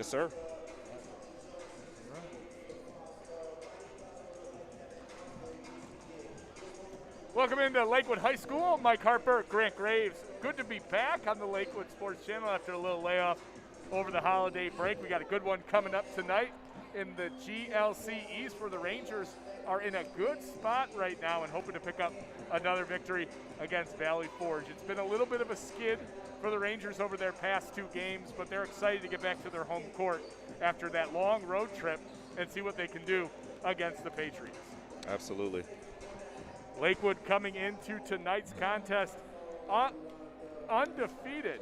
Yes, sir. Welcome into Lakewood High School. Mike Harper, Grant Graves. Good to be back on the Lakewood Sports Channel after a little layoff over the holiday break. We got a good one coming up tonight in the GLC East, where the Rangers are in a good spot right now and hoping to pick up another victory against Valley Forge. It's been a little bit of a skid for the Rangers over their past 2 games, but they're excited to get back to their home court after that long road trip and see what they can do against the Patriots. Absolutely. Lakewood coming into tonight's contest undefeated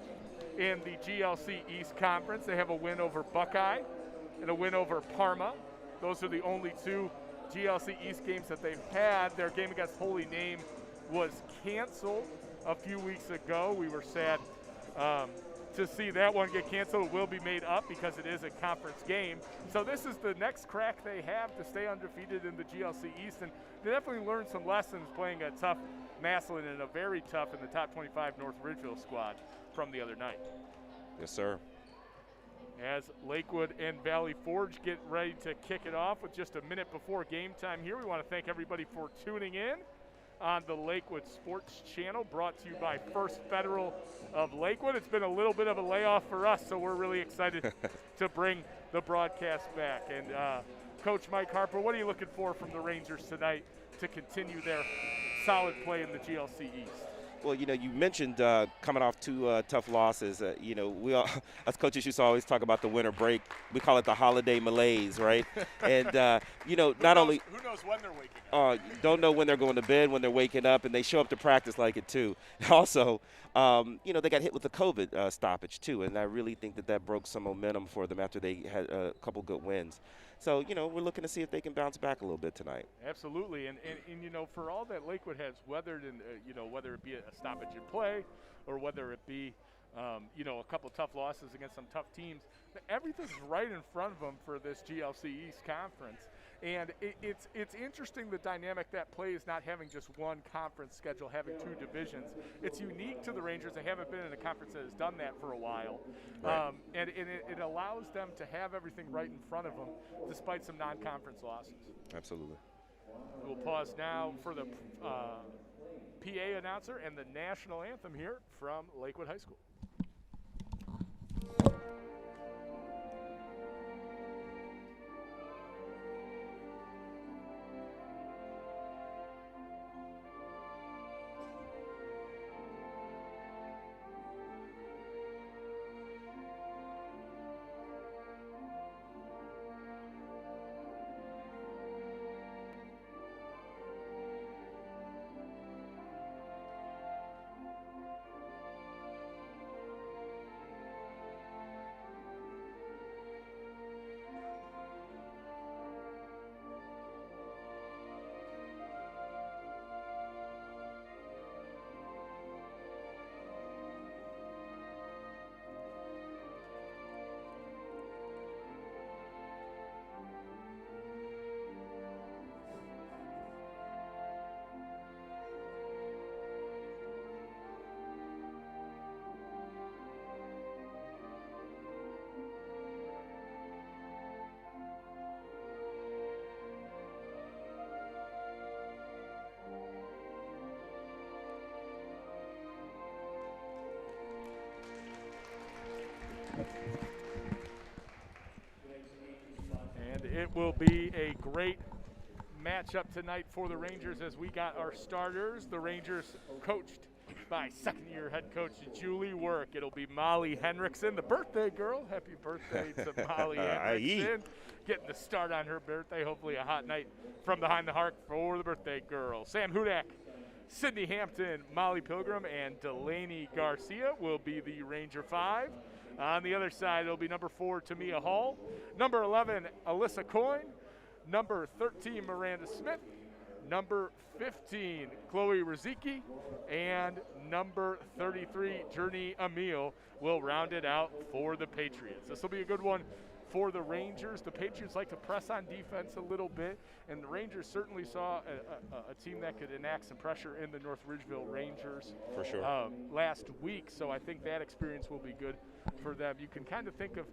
in the GLC East Conference. They have a win over Buckeye and a win over Parma. Those are the only 2 GLC East games that they've had. Their game against Holy Name was canceled a few weeks ago. We were sad to see that one get canceled. It will be made up because it is a conference game. So this is the next crack they have to stay undefeated in the GLC East, and they definitely learned some lessons playing a tough Massillon and a very tough in the top 25 North Ridgeville squad from the other night. Yes, sir. As Lakewood and Valley Forge get ready to kick it off with just a minute before game time here, we want to thank everybody for tuning in on the Lakewood Sports Channel, brought to you by First Federal of Lakewood. It's been a little bit of a layoff for us, so we're really excited to bring the broadcast back. And Coach Mike Harper, what are you looking for from the Rangers tonight to continue their solid play in the GLC East? Well, you mentioned coming off 2 tough losses. We all, as coaches used to always talk about the winter break. We call it the holiday malaise, right? And, not only – Who knows when they're waking up? Don't know when they're going to bed, when they're waking up, and they show up to practice like it too. Also, they got hit with the COVID stoppage too, and I really think that broke some momentum for them after they had a couple good wins. So, we're looking to see if they can bounce back a little bit tonight. Absolutely, and for all that Lakewood has weathered, and whether it be a stoppage in play or whether it be a couple tough losses against some tough teams, everything's right in front of them for this GLC East Conference. And it's interesting, the dynamic that plays not having just one conference schedule, having 2 divisions. It's unique to the Rangers. They haven't been in a conference that has done that for a while. Right. And it allows them to have everything right in front of them despite some non-conference losses. Absolutely. We'll pause now for the PA announcer and the national anthem here from Lakewood High School. And it will be a great matchup tonight for the Rangers as we got our starters. The Rangers coached by second-year head coach Julie Work. It'll be Molly Henriksen, the birthday girl. Happy birthday to Molly Henriksen. Getting the start on her birthday. Hopefully a hot night from behind the heart for the birthday girl. Sam Hudak, Sydney Hampton, Molly Pilgrim, and Delaney Garcia will be the Ranger 5. On the other side, it'll be number 4, Tamia Hall. Number 11, Alyssa Coyne. Number 13, Miranda Smith. Number 15, Chloe Riziki. And number 33, Journey Emil will round it out for the Patriots. This will be a good one for the Rangers. The Patriots like to press on defense a little bit, and the Rangers certainly saw a team that could enact some pressure in the North Ridgeville Rangers For sure. last week. So I think that experience will be good for them. You can kind of think of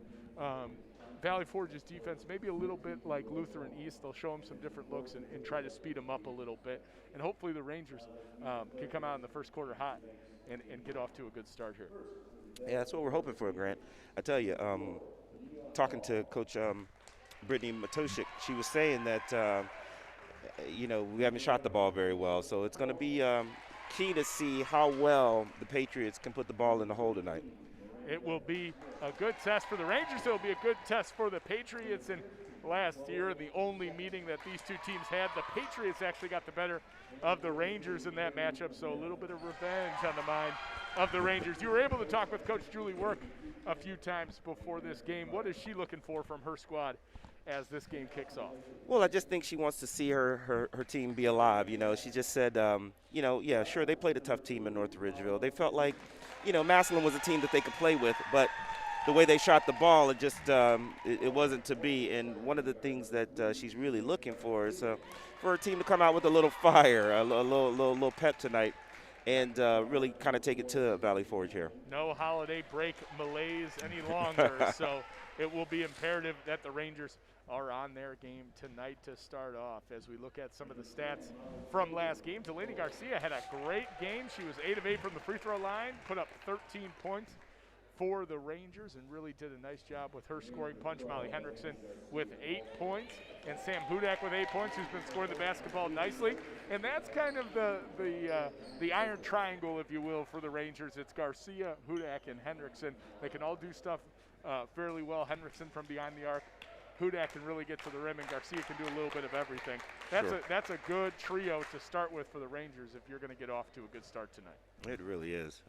Valley Forge's defense, maybe a little bit like Lutheran East. They'll show them some different looks and try to speed them up a little bit. And hopefully the Rangers can come out in the first quarter hot and get off to a good start here. Yeah, that's what we're hoping for, Grant. I tell you, talking to Coach Brittany Matoshik, she was saying that, we haven't shot the ball very well. So it's going to be key to see how well the Patriots can put the ball in the hole tonight. It will be a good test for the Rangers. It will be a good test for the Patriots. And last year, the only meeting that these two teams had, the Patriots actually got the better of the Rangers in that matchup. So a little bit of revenge on the mind of the Rangers. You were able to talk with Coach Julie Work a few times before this game. What is she looking for from her squad as this game kicks off? Well, I just think she wants to see her team be alive. She just said, yeah, sure, they played a tough team in North Ridgeville. They felt like, Massillon was a team that they could play with, but the way they shot the ball, it just it wasn't to be. And one of the things that she's really looking for is for her team to come out with a little fire, a little pep tonight, and really kind of take it to Valley Forge here. No holiday break malaise any longer, so it will be imperative that the Rangers are on their game tonight to start off. As we look at some of the stats from last game, Delaney Garcia had a great game. She was 8 of 8 from the free throw line, put up 13 points for the Rangers and really did a nice job with her scoring punch. Molly Hendrickson with 8 points and Sam Hudak with 8 points, who's been scoring the basketball nicely. And that's kind of the iron triangle, if you will, for the Rangers. It's Garcia, Hudak, and Hendrickson. They can all do stuff fairly well. Hendrickson from behind the arc. Hudak can really get to the rim, and Garcia can do a little bit of everything. That's a good trio to start with for the Rangers if you're going to get off to a good start tonight. It really is.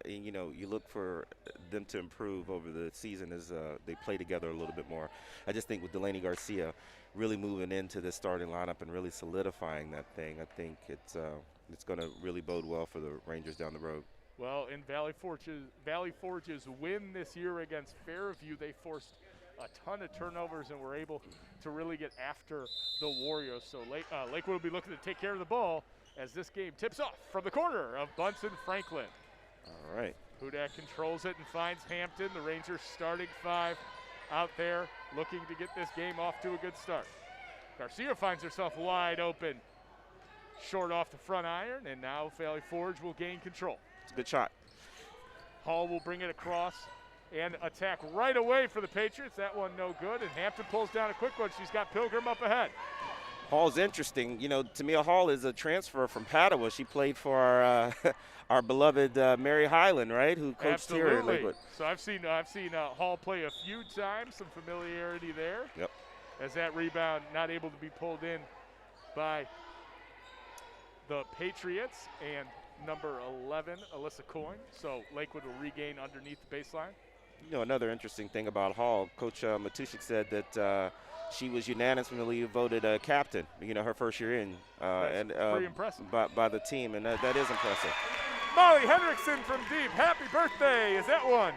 You look for them to improve over the season as they play together a little bit more. I just think with Delaney Garcia really moving into the starting lineup and really solidifying that thing, I think it's going to really bode well for the Rangers down the road. Well, in Valley Forge's win this year against Fairview, they forced a ton of turnovers and were able to really get after the Warriors. So Lakewood will be looking to take care of the ball as this game tips off from the corner of Bunsen Franklin. All right. Hudak controls it and finds Hampton. The Rangers starting 5 out there looking to get this game off to a good start. Garcia finds herself wide open. Short off the front iron, and now Valley Forge will gain control. It's a good shot. Hall will bring it across and attack right away for the Patriots. That one no good, and Hampton pulls down a quick one. She's got Pilgrim up ahead. Hall's interesting. Tamia Hall is a transfer from Padua. She played for our beloved Mary Highland, right, who coached here at Lakewood. So I've seen Hall play a few times, some familiarity there. Yep. As that rebound not able to be pulled in by the Patriots, and number 11, Alyssa Coyne. So Lakewood will regain underneath the baseline. Another interesting thing about Hall, Coach Matushik said that she was unanimously voted captain, her first year in. That's pretty impressive. By the team, and that is impressive. Molly Hendrickson from deep. Happy birthday. Is that one?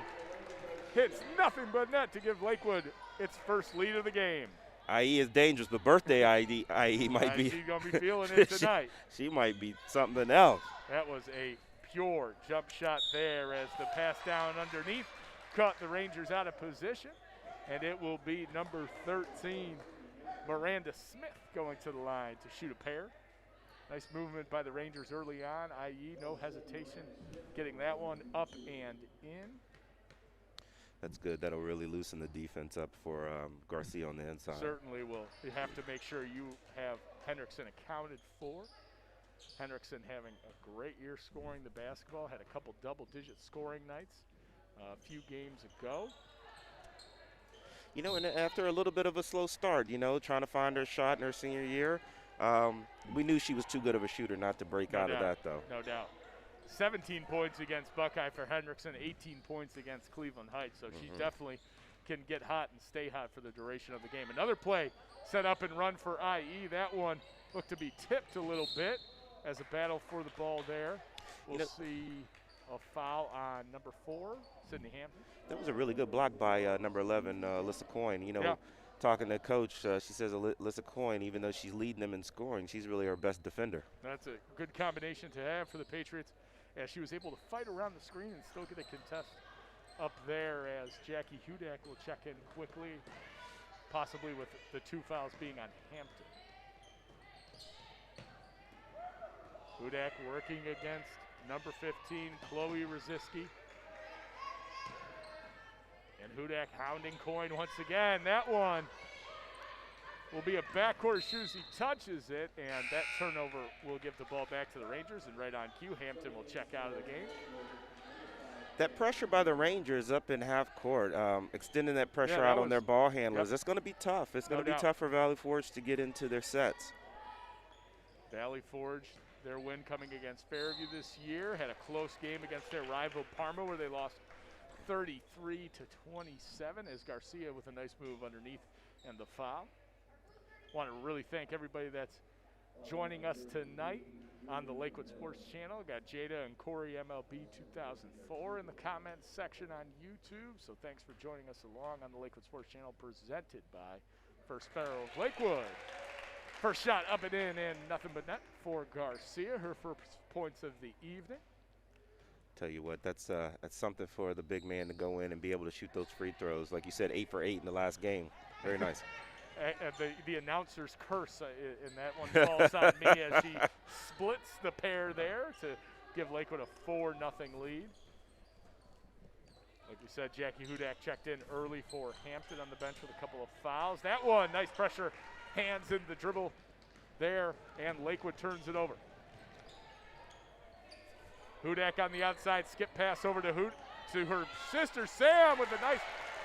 Hits nothing but net to give Lakewood its first lead of the game. IE is dangerous, but birthday IE might be. She's going to be feeling it tonight. she might be something else. That was a pure jump shot there as the pass down underneath cut the Rangers out of position. And it will be number 13, Miranda Smith, going to the line to shoot a pair. Nice movement by the Rangers early on. IE, no hesitation, getting that one up and in. That's good. That'll really loosen the defense up for Garcia on the inside. Certainly will. You have to make sure you have Hendrickson accounted for. Hendrickson having a great year scoring the basketball. Had a couple double-digit scoring nights a few games ago. And after a little bit of a slow start, trying to find her shot in her senior year, we knew she was too good of a shooter not to break out of that, though. No doubt. 17 points against Buckeye for Hendrickson, 18 points against Cleveland Heights. So she definitely can get hot and stay hot for the duration of the game. Another play set up and run for IE. That one looked to be tipped a little bit as a battle for the ball there. We'll see a foul on number 4, Sydney Hampton. That was a really good block by number 11, Alyssa Coyne. Talking to Coach, she says Alyssa Coyne, even though she's leading them in scoring, she's really our best defender. That's a good combination to have for the Patriots, as she was able to fight around the screen and still get a contest up there as Jackie Hudak will check in quickly, possibly with the 2 fouls being on Hampton. Hudak working against number 15, Chloe Rosiski. And Hudak hounding Coyne once again. That one will be a backcourt shoot as he touches it, and that turnover will give the ball back to the Rangers, and right on cue, Hampton will check out of the game. That pressure by the Rangers up in half court, extending that pressure out on their ball handlers, that's going to be tough. It's going to be tough for Valley Forge to get into their sets. Valley Forge, their win coming against Fairview this year, had a close game against their rival Parma where they lost 33-27 as Garcia with a nice move underneath and the foul. Want to really thank everybody that's joining us tonight on the Lakewood Sports Channel. Got Jada and Corey MLB 2004 in the comments section on YouTube. So thanks for joining us along on the Lakewood Sports Channel, presented by First Sparrow of Lakewood. First shot up and in, and nothing but net for Garcia, her first points of the evening. Tell you what, that's something for the big man to go in and be able to shoot those free throws. Like you said, 8 for 8 in the last game. Very nice. The announcer's curse in that one falls on me as she splits the pair there to give Lakewood a 4-0 lead. Like we said, Jackie Hudak checked in early for Hampton on the bench with a couple of fouls. That one, nice pressure, hands in the dribble there, and Lakewood turns it over. Hudak on the outside, skip pass over to her sister Sam with a nice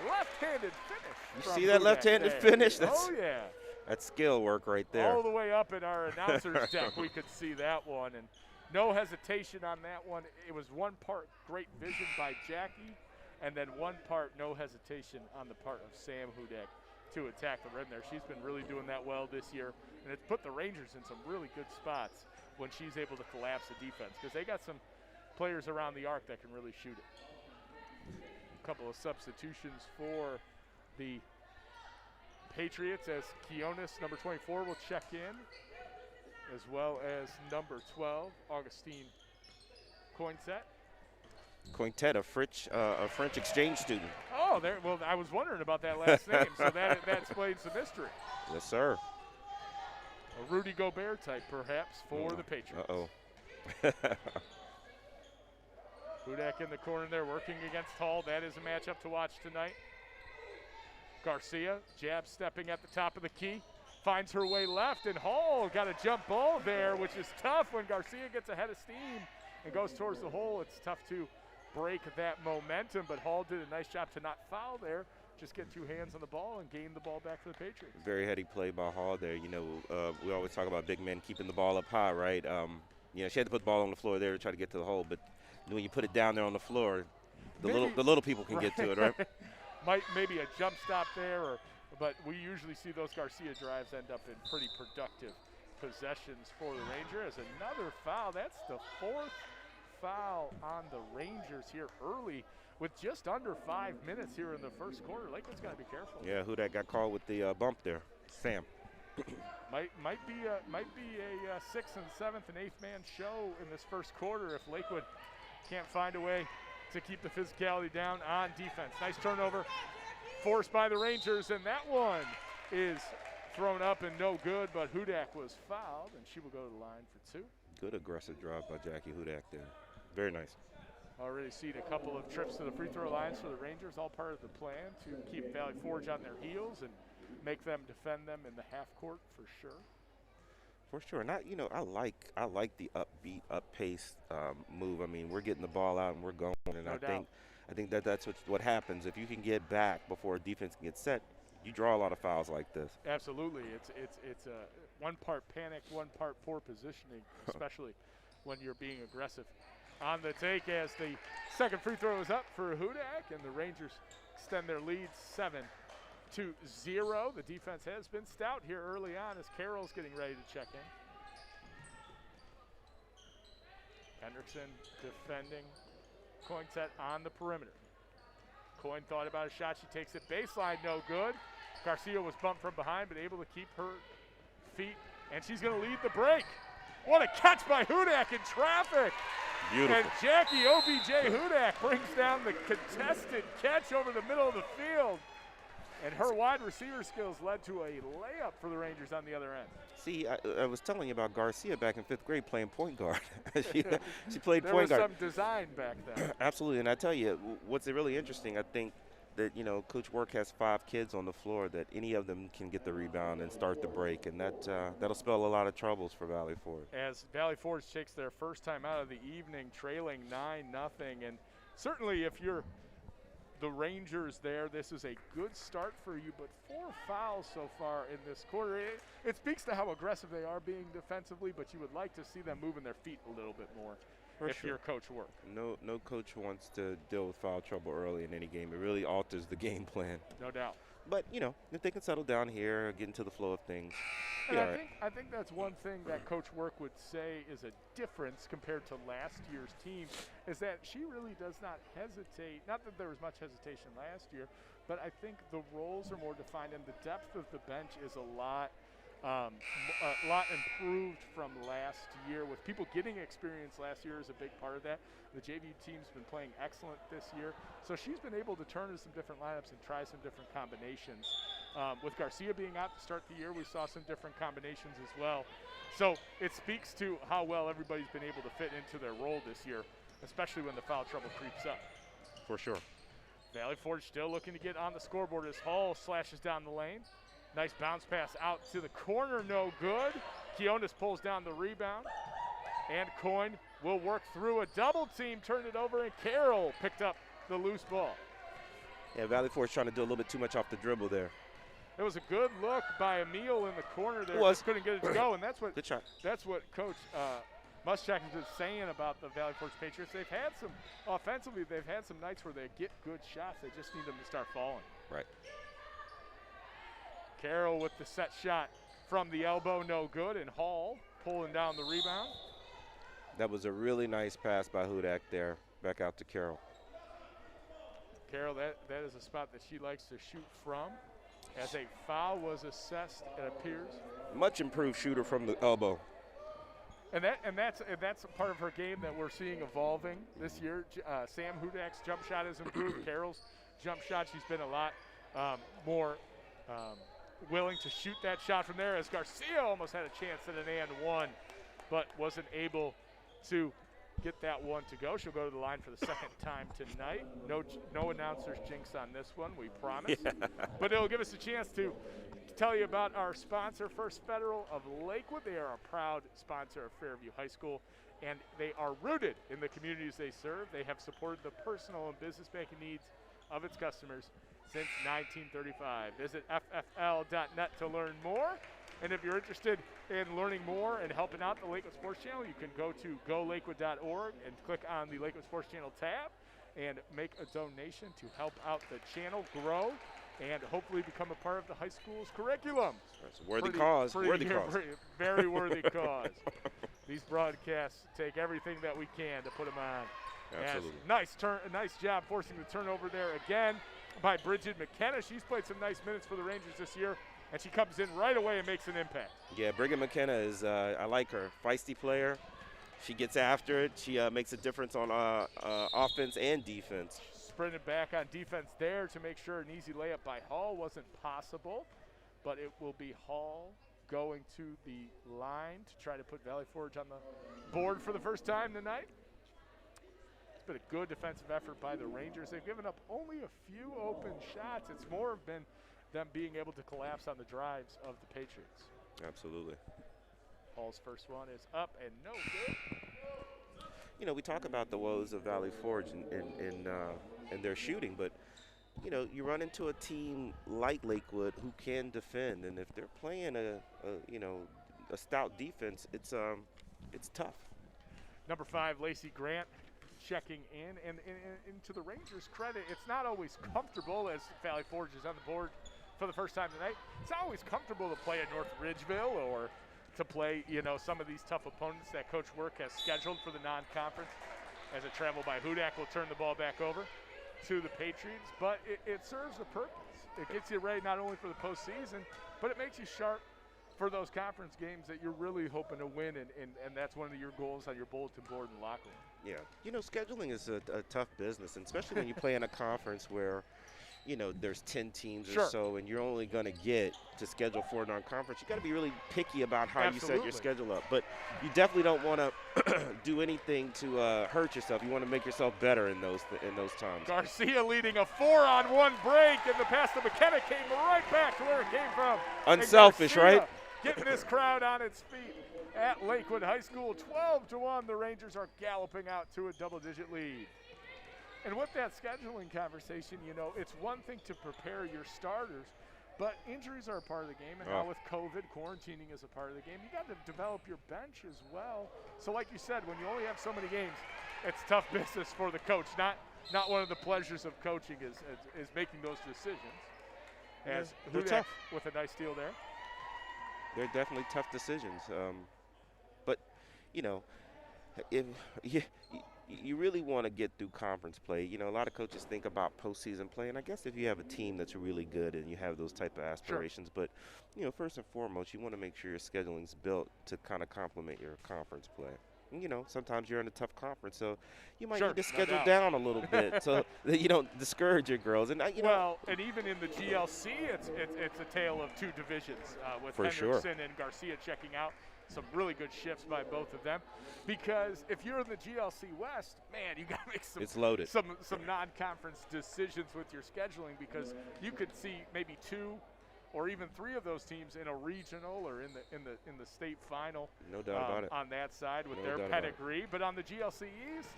left-handed finish. You see that left-handed finish? Oh, yeah. That's skill work right there. All the way up in our announcer's deck, we could see that one. And no hesitation on that one. It was one part great vision by Jackie, and then one part no hesitation on the part of Sam Hudak to attack the rim there. She's been really doing that well this year, and it's put the Rangers in some really good spots when she's able to collapse the defense, because they got some players around the arc that can really shoot it. A couple of substitutions for the Patriots as Keonis, number 24, will check in, as well as number 12, Augustine Coinset. Cointet, a French exchange student. Oh, there. Well, I was wondering about that last name, so that explains the mystery. Yes, sir. A Rudy Gobert type, perhaps, for the Patriots. Uh-oh. Hudak in the corner there working against Hall. That is a matchup to watch tonight. Garcia, jab stepping at the top of the key, finds her way left, and Hall got a jump ball there, which is tough when Garcia gets ahead of steam and goes towards the hole. It's tough to break that momentum, but Hall did a nice job to not foul there, just get 2 hands on the ball and gain the ball back for the Patriots. Very heady play by Hall there. You know, we always talk about big men keeping the ball up high, right? You know, she had to put the ball on the floor there to try to get to the hole, but when you put it down there on the floor, the little people can get to it, right? Maybe a jump stop there, but we usually see those Garcia drives end up in pretty productive possessions for the Rangers. Another foul. That's the 4th foul on the Rangers here early with just under 5 minutes here in the first quarter. Lakewood's got to be careful. Yeah, who that got called with the bump there? Sam. might be a 6th and 7th and 8th man show in this first quarter if Lakewood can't find a way to keep the physicality down on defense. Nice turnover forced by the Rangers, and that one is thrown up and no good, but Hudak was fouled, and she will go to the line for 2. Good aggressive drive by Jackie Hudak there. Very nice. Already seen a couple of trips to the free throw lines for the Rangers, all part of the plan to keep Valley Forge on their heels and make them defend them in the half court for sure. For sure. And I like the upbeat, up-paced move. I mean, we're getting the ball out and we're going, and I think that's what happens. If you can get back before a defense can get set, you draw a lot of fouls like this. Absolutely. It's a one part panic, one part poor positioning, especially when you're being aggressive. On the take as the second free throw is up for Hudak, and the Rangers extend their lead 7-0. The defense has been stout here early on as Carroll's getting ready to check in. Hendrickson defending. Coinset on the perimeter. Coyne thought about a shot. She takes it baseline, no good. Garcia was bumped from behind, but able to keep her feet, and she's going to lead the break. What a catch by Hudak in traffic. Beautiful. And Jackie OBJ Hudak brings down the contested catch over the middle of the field. And her wide receiver skills led to a layup for the Rangers on the other end. See, I was telling you about Garcia back in 5th grade playing point guard. she played there point guard. There was some design back then. Absolutely, and I tell you, what's really interesting, I think that, Coach Work has 5 kids on the floor that any of them can get the rebound and start the break, and that'll spell a lot of troubles for Valley Forge. As Valley Forge takes their first time out of the evening, trailing 9-0, and certainly if you're the Rangers there, this is a good start for you, but 4 fouls so far in this quarter. It speaks to how aggressive they are being defensively, but you would like to see them moving their feet a little bit more if you're Coach Work. No coach wants to deal with foul trouble early in any game. It really alters the game plan. No doubt. But, if they can settle down here, get into the flow of things. And I think that's one thing that Coach Work would say is a difference compared to last year's team, is that she really does not hesitate. Not that there was much hesitation last year, but I think the roles are more defined and the depth of the bench is a lot improved from last year. With people getting experience last year is a big part of that. The JV team's been playing excellent this year, so she's been able to turn to some different lineups and try some different combinations. With Garcia being out to start the year, we saw some different combinations as well. So it speaks to how well everybody's been able to fit into their role this year, especially when the foul trouble creeps up. For sure. Valley Forge still looking to get on the scoreboard as Hall slashes down the lane. Nice bounce pass out to the corner, no good. Kionis pulls down the rebound. And Coyne will work through a double team, turn it over, and Carroll picked up the loose ball. Yeah, Valley Forge trying to do a little bit too much off the dribble there. It was a good look by Emil in the corner there. Just couldn't get it to go, and that's what good shot. That's what Coach Muschak is saying about the Valley Forge Patriots. They've had some offensively. They've had some nights where they get good shots. They just need them to start falling. Right. Carroll with the set shot from the elbow, no good, and Hall pulling down the rebound. That was a really nice pass by Hudak there, back out to Carroll. Carroll, that is a spot that she likes to shoot from. As a foul was assessed, it appears. Much improved shooter from the elbow. And that's a part of her game that we're seeing evolving this year. Sam Hudak's jump shot has improved. Carroll's jump shot, she's been a lot more willing to shoot that shot from there, as Garcia almost had a chance at an and one, but wasn't able to get that one to go. She'll go to the line for the second time tonight. No announcer's jinx on this one, we promise. Yeah. But it'll give us a chance to tell you about our sponsor, First Federal of Lakewood. They are a proud sponsor of Fairview High School, and they are rooted in the communities they serve. They have supported the personal and business banking needs of its customers since 1935. Visit ffl.net to learn more. And if you're interested in learning more and helping out the Lakewood Sports Channel, you can go to golakewood.org and click on the Lakewood Sports Channel tab and make a donation to help out the channel grow and hopefully become a part of the high school's curriculum. That's a worthy cause. Very worthy cause. These broadcasts take everything that we can to put them on. Absolutely. Nice job forcing the turnover there again by Bridget McKenna. She's played some nice minutes for the Rangers this year, and she comes in right away and makes an impact. Yeah, Bridget McKenna is, I like her, feisty player. She gets after it. She makes a difference on offense and defense. Sprinted back on defense there to make sure an easy layup by Hall wasn't possible, but it will be Hall going to the line to try to put Valley Forge on the board for the first time tonight. It's been a good defensive effort by the Rangers. They've given up only a few open shots. It's more been them being able to collapse on the drives of the Patriots. Absolutely. Hall's first one is up and no good. You know, we talk about the woes of Valley Forge and their shooting, but you run into a team like Lakewood who can defend, and if they're playing a stout defense, it's tough. Number 5, Lacey Grant, checking in, and to the Rangers' credit, it's not always comfortable as Valley Forge is on the board for the first time tonight. It's not always comfortable to play at North Ridgeville or to play, some of these tough opponents that Coach Work has scheduled for the non-conference. As a travel by Hudak will turn the ball back over to the Patriots, but it serves a purpose. It gets you ready not only for the postseason, but it makes you sharp for those conference games that you're really hoping to win, and that's one of your goals on your bulletin board and locker room. Yeah. Scheduling is a tough business, and especially when you play in a conference where, there's 10 teams Sure. or so, and you're only going to get to schedule 4 non-conference. You got to be really picky about how you set your schedule up. But you definitely don't want to do anything to hurt yourself. You want to make yourself better in those times. Garcia leading a 4-on-1 break, and the pass to McKenna came right back to where it came from. Unselfish, right? Getting this crowd on its feet at Lakewood High School. 12-1, the Rangers are galloping out to a double-digit lead. And with that scheduling conversation, it's one thing to prepare your starters, but injuries are a part of the game, and now with COVID, quarantining is a part of the game. You got to develop your bench as well. So like you said, when you only have so many games, it's tough business for the coach. Not one of the pleasures of coaching is making those decisions. As they're tough. With a nice steal there. They're definitely tough decisions. But, if you really want to get through conference play. A lot of coaches think about postseason play, and I guess if you have a team that's really good and you have those type of aspirations, sure. But, first and foremost, you want to make sure your scheduling's built to kind of complement your conference play. And, sometimes you're in a tough conference, so you might need to schedule down a little bit so that you don't discourage your girls. And and even in the GLC, it's a tale of two divisions with Hendrickson and Garcia checking out. Some really good shifts by both of them, because if you're in the GLC West, man, you got to make some non-conference decisions with your scheduling, because you could see maybe 2 or even 3 of those teams in a regional or in the state final. No doubt about it. On that side with their pedigree, but on the GLC East,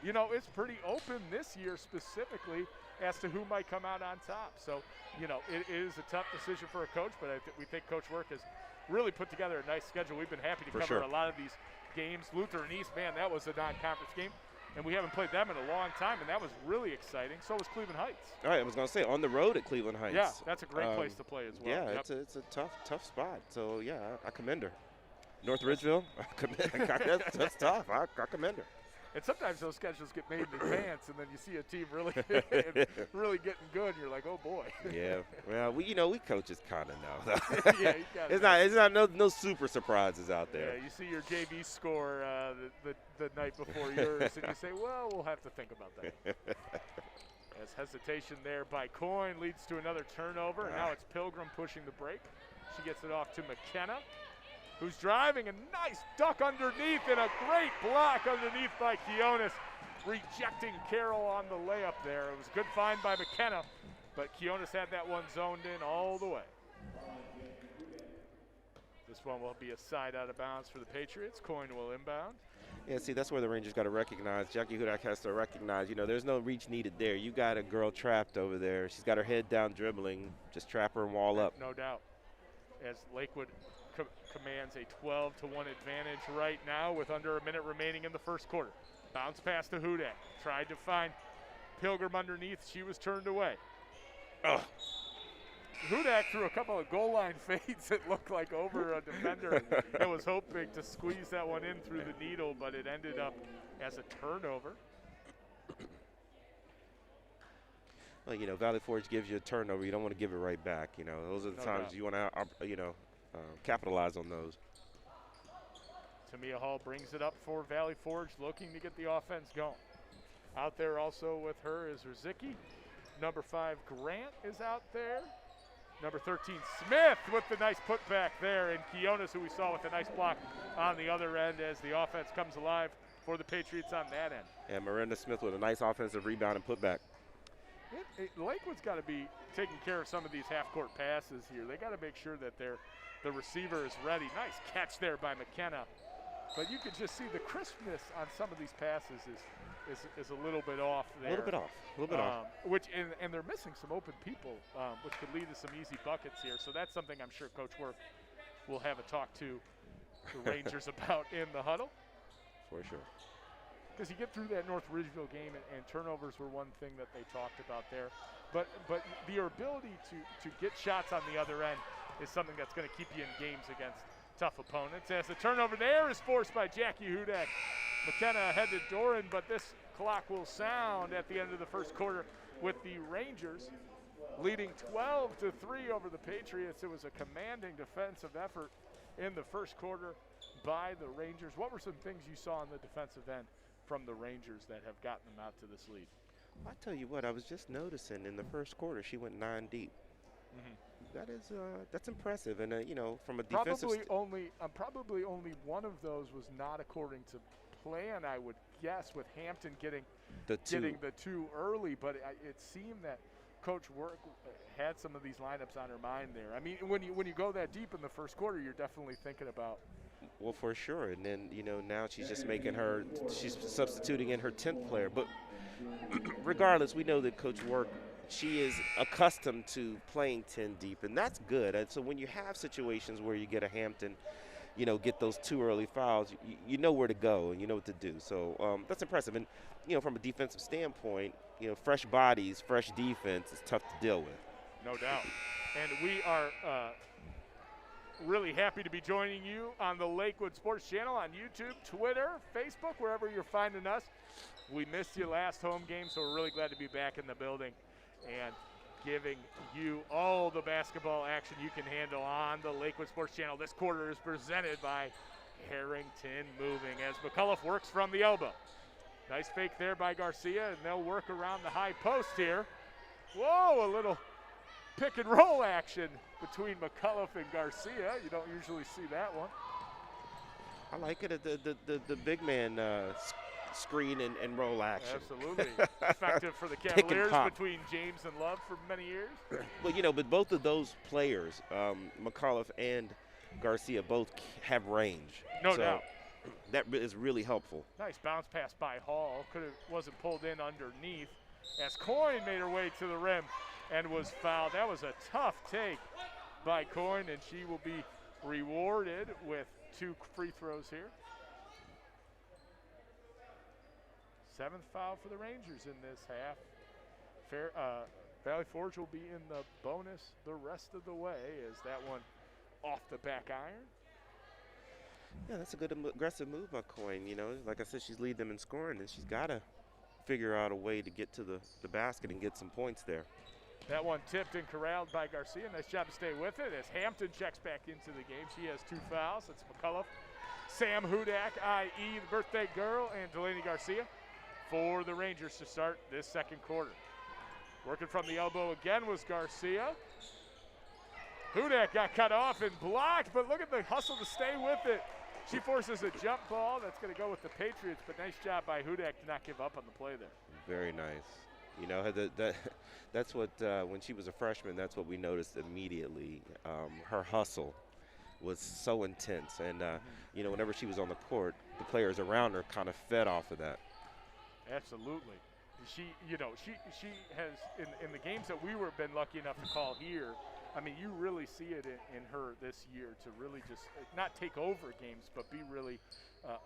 it's pretty open this year specifically as to who might come out on top. So, it is a tough decision for a coach, but we think Coach Work has really put together a nice schedule. We've been happy to cover a lot of these games. Lutheran East, man, that was a non-conference game, and we haven't played them in a long time, and that was really exciting. So was Cleveland Heights. All right, I was going to say, on the road at Cleveland Heights. Yeah, that's a great place to play as well. Yeah, it's a tough spot. So, yeah, I commend her. North Ridgeville, that's tough. I commend her. And sometimes those schedules get made in advance, and then you see a team really getting good, and you're like, oh boy. Yeah. Well, we coaches kind of know. Yeah, it's not no super surprises out there. Yeah, you see your JV score the night before yours, and you say, well, we'll have to think about that. As hesitation there by Coyne leads to another turnover, and now it's Pilgrim pushing the break. She gets it off to McKenna, who's driving a nice duck underneath, and a great block underneath by Keonis, rejecting Carroll on the layup there. It was a good find by McKenna, but Keonis had that one zoned in all the way. This one will be a side out of bounds for the Patriots. Coyne will inbound. Yeah, see, that's where the Rangers got to recognize. Jackie Hudak has to recognize, there's no reach needed there. You got a girl trapped over there. She's got her head down dribbling. Just trap her and wall up. No doubt. As Lakewood commands a 12-1 advantage right now with under a minute remaining in the first quarter. Bounce pass to Hudak. Tried to find Pilgrim underneath. She was turned away. Hudak threw a couple of goal line fades that looked like over a defender and was hoping to squeeze that one in through the needle, but it ended up as a turnover. Well, Valley Forge gives you a turnover. You don't want to give it right back. Those are the times you want to, capitalize on those. Tamia Hall brings it up for Valley Forge, looking to get the offense going. Out there also with her is Rzicki. Number 5, Grant is out there. Number 13, Smith with the nice putback there. And Keonis, who we saw with a nice block on the other end as the offense comes alive for the Patriots on that end. And Miranda Smith with a nice offensive rebound and putback. Lakewood's got to be taking care of some of these half-court passes here. They got to make sure that the receiver is ready. Nice catch there by McKenna. But you can just see the crispness on some of these passes is a little bit off there. A little bit off. And they're missing some open people, which could lead to some easy buckets here. So that's something I'm sure Coach Work will have a talk to the Rangers about in the huddle. For sure. Because you get through that North Ridgeville game, and turnovers were one thing that they talked about there. But your ability to get shots on the other end is something that's going to keep you in games against tough opponents. As the turnover there is forced by Jackie Hudak. McKenna headed Doran, but this clock will sound at the end of the first quarter with the Rangers leading 12-3 over the Patriots. It was a commanding defensive effort in the first quarter by the Rangers. What were some things you saw on the defensive end from the Rangers that have gotten them out to this lead? I tell you what, I was just noticing in the first quarter she went 9 deep. That's impressive, and from a defensive probably only one of those was not according to plan, I would guess, with Hampton getting the two early. But it seemed that Coach Work had some of these lineups on her mind there. I mean, when you go that deep in the first quarter, you're definitely thinking about. Well, for sure, and then now she's just she's substituting in her 10th player. But regardless, we know that Coach Work, she is accustomed to playing 10 deep, and that's good. And so when you have situations where you get a Hampton, get those 2 early fouls, you know where to go and you know what to do. So that's impressive. And, from a defensive standpoint, fresh bodies, fresh defense is tough to deal with. No doubt. And we are really happy to be joining you on the Lakewood Sports Channel on YouTube, Twitter, Facebook, wherever you're finding us. We missed you last home game, so we're really glad to be back in the building and giving you all the basketball action you can handle on the Lakewood Sports Channel. This quarter is presented by Harrington Moving as McCullough works from the elbow. Nice fake there by Garcia, and they'll work around the high post here. Whoa, a little pick and roll action between McCullough and Garcia. You don't usually see that one. I like it, the big man screen and roll action. Absolutely. Effective for the Cavaliers between James and Love for many years. Well, but both of those players, McCullough and Garcia, both have range. No doubt. That is really helpful. Nice bounce pass by Hall. Wasn't pulled in underneath as Coyne made her way to the rim and was fouled. That was a tough take by Coyne, and she will be rewarded with 2 free throws here. 7th foul for the Rangers in this half. Valley Forge will be in the bonus the rest of the way as that one off the back iron. Yeah, that's a good aggressive move by Coyne. Like I said, she's leading them in scoring, and she's got to figure out a way to get to the basket and get some points there. That one tipped and corralled by Garcia. Nice job to stay with it as Hampton checks back into the game. She has 2 fouls. It's McCullough, Sam Hudak, i.e. the birthday girl, and Delaney Garcia for the Rangers to start this second quarter. Working from the elbow again was Garcia. Hudak got cut off and blocked, but look at the hustle to stay with it. She forces a jump ball. That's going to go with the Patriots, but nice job by Hudak to not give up on the play there. Very nice. That's what, when she was a freshman, that's what we noticed immediately. Her hustle was so intense. And, whenever she was on the court, the players around her kind of fed off of that. Absolutely. She has, in the games that we were been lucky enough to call here, I mean, you really see it in her this year to really just not take over games, but be really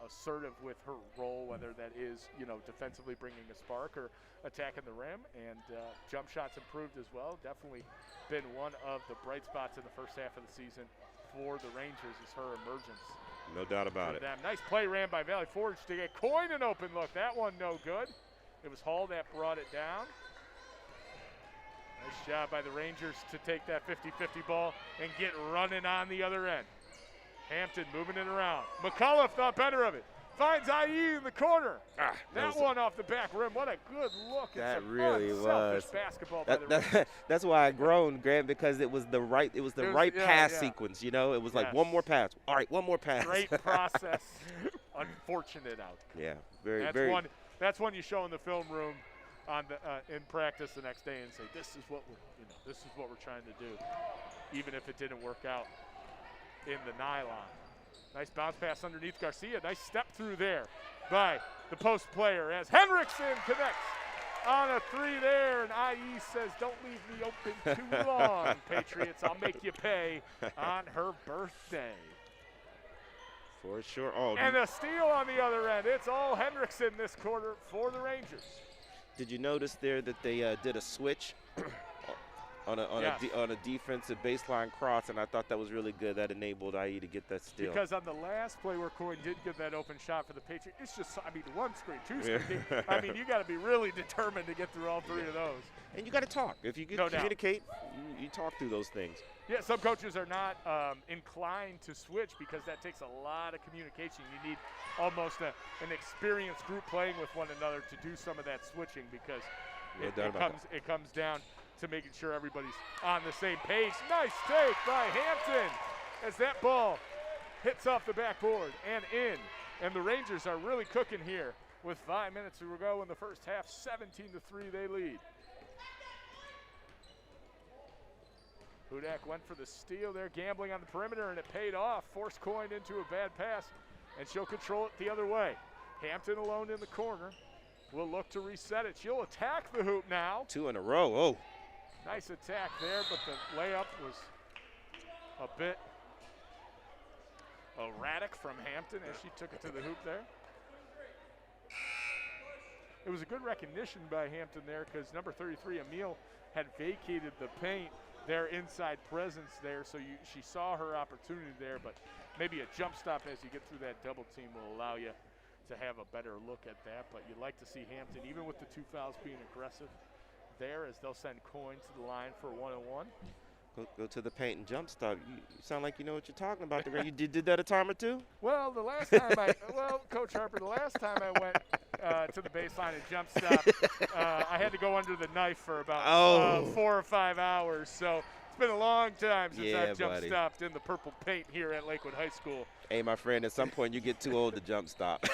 assertive with her role, whether that is, defensively bringing a spark or attacking the rim. And jump shots improved as well. Definitely been one of the bright spots in the first half of the season for the Rangers is her emergence. No doubt about it. Nice play ran by Valley Forge to get Coyne an open look. That one no good. It was Hall that brought it down. Nice job by the Rangers to take that 50-50 ball and get running on the other end. Hampton moving it around. McCullough thought better of it. Finds IE in the corner. That one off the back rim. What a good look. That it's really was basketball by the Rangers. That's why I groaned, Grant, because it was the right pass sequence. It was like one more pass. All right, one more pass. Great process. Unfortunate out. Yeah, That's one you show in the film room on in practice the next day and say, this is what we're trying to do, even if it didn't work out in the nylon. Nice bounce pass underneath Garcia. Nice step through there by the post player as Henriksen connects on a 3 there, and IE says, don't leave me open too long, Patriots. I'll make you pay on her birthday. For sure. And a steal on the other end. It's all Henriksen this quarter for the Rangers. Did you notice there that they did a switch on a defensive baseline cross, and I thought that was really good. That enabled IE to get that steal. Because on the last play where Coyne did get that open shot for the Patriots, it's just, one screen, 2 screen. I mean, you got to be really determined to get through all 3 of those. And you got to talk. If you can communicate, you talk through those things. Yeah, some coaches are not inclined to switch because that takes a lot of communication. You need almost an experienced group playing with one another to do some of that switching because it comes down to making sure everybody's on the same page. Nice take by Hampton as that ball hits off the backboard and in. And the Rangers are really cooking here with 5 minutes to go in the first half. 17-3 they lead. Hudak went for the steal there, gambling on the perimeter, and it paid off. Forced coin into a bad pass, and she'll control it the other way. Hampton alone in the corner. Will look to reset it. She'll attack the hoop now. 2 in a row. Oh. Nice attack there, but the layup was a bit erratic from Hampton as she took it to the hoop there. It was a good recognition by Hampton there because number 33, Emile, had vacated the paint. Their inside presence there, so she saw her opportunity there, but maybe a jump stop as you get through that double team will allow you to have a better look at that. But you'd like to see Hampton, even with the 2 fouls, being aggressive there as they'll send Coyne to the line for 1-on-1. Go to the paint and jump stop. You sound like you know what you're talking about. You did that a time or two? Well, the last time Coach Harper, the last time I went to the baseline and jump stop, I had to go under the knife for about 4 or 5 hours. So it's been a long time since I've jump stopped in the purple paint here at Lakewood High School. Hey, my friend, at some point you get too old to jump stop.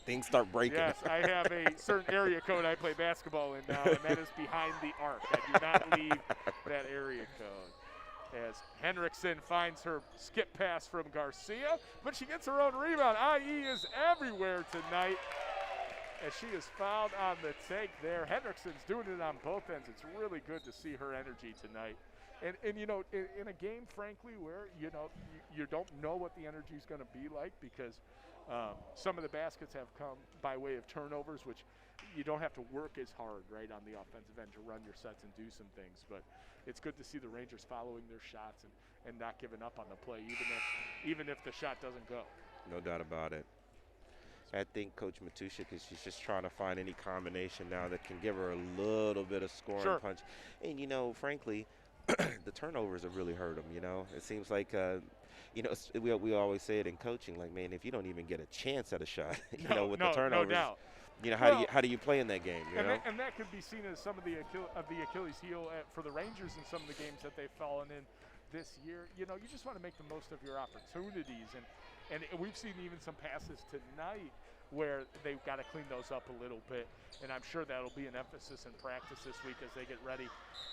Things start breaking. Yes, I have a certain area code I play basketball in now, and that is behind the arc. I do not leave that area code. As Henriksen finds her skip pass from Garcia, but she gets her own rebound. IE is everywhere tonight as she is fouled on the take there. Henriksen's doing it on both ends. It's really good to see her energy tonight. And you know, in a game, frankly, where, you know, you don't know what the energy is going to be like because some of the baskets have come by way of turnovers, which you don't have to work as hard, right, on the offensive end to run your sets and do some things. But it's good to see the Rangers following their shots and not giving up on the play, even if the shot doesn't go. No doubt about it. I think Coach Matuszek she's just trying to find any combination now that can give her a little bit of scoring punch. And, you know, frankly, the turnovers have really hurt them, you know. It seems like, you know, we always say it in coaching, like, man, if you don't even get a chance at a shot, you know, with the turnovers, no doubt. You know, how do you play in that game, you know? And that could be seen as some of the Achilles heel for the Rangers in some of the games that they've fallen in this year. You know, you just want to make the most of your opportunities. And we've seen even some passes tonight where they've got to clean those up a little bit. And I'm sure that'll be an emphasis in practice this week as they get ready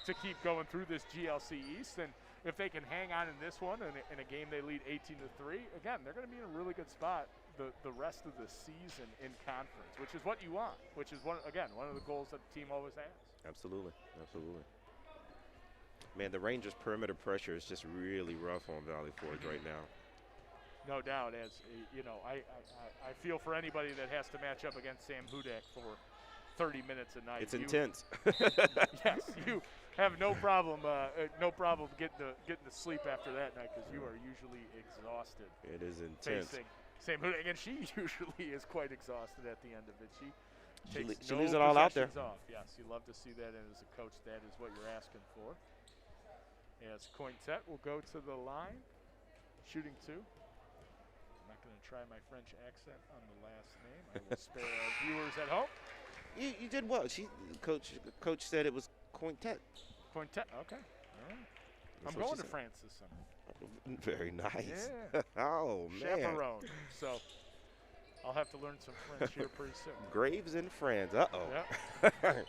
to keep going through this GLC East. And if they can hang on in this one, in a game they lead 18-3, again, they're going to be in a really good spot the rest of the season in conference, which is what you want, which is, one of the goals that the team always has. Absolutely. Man, the Rangers' perimeter pressure is just really rough on Valley Forge right now. No doubt, as you know, I feel for anybody that has to match up against Sam Hudak for 30 minutes a night. It's intense. Yes, you have no problem getting to sleep after that night because you are usually exhausted. It is intense. Facing Sam Hudak, and she usually is quite exhausted at the end of it. She leaves it all out there. Off. Yes, you love to see that, and as a coach, that is what you're asking for. As Cointet will go to the line, shooting 2. I'm not going to try my French accent on the last name. I will spare our viewers at home. You did well. Coach said it was Cointet. Cointet, okay. All right. I'm going to France this summer. Very nice. Yeah. Oh, man. Chaperone. So I'll have to learn some French here pretty soon. Graves in France. Uh-oh. Yep.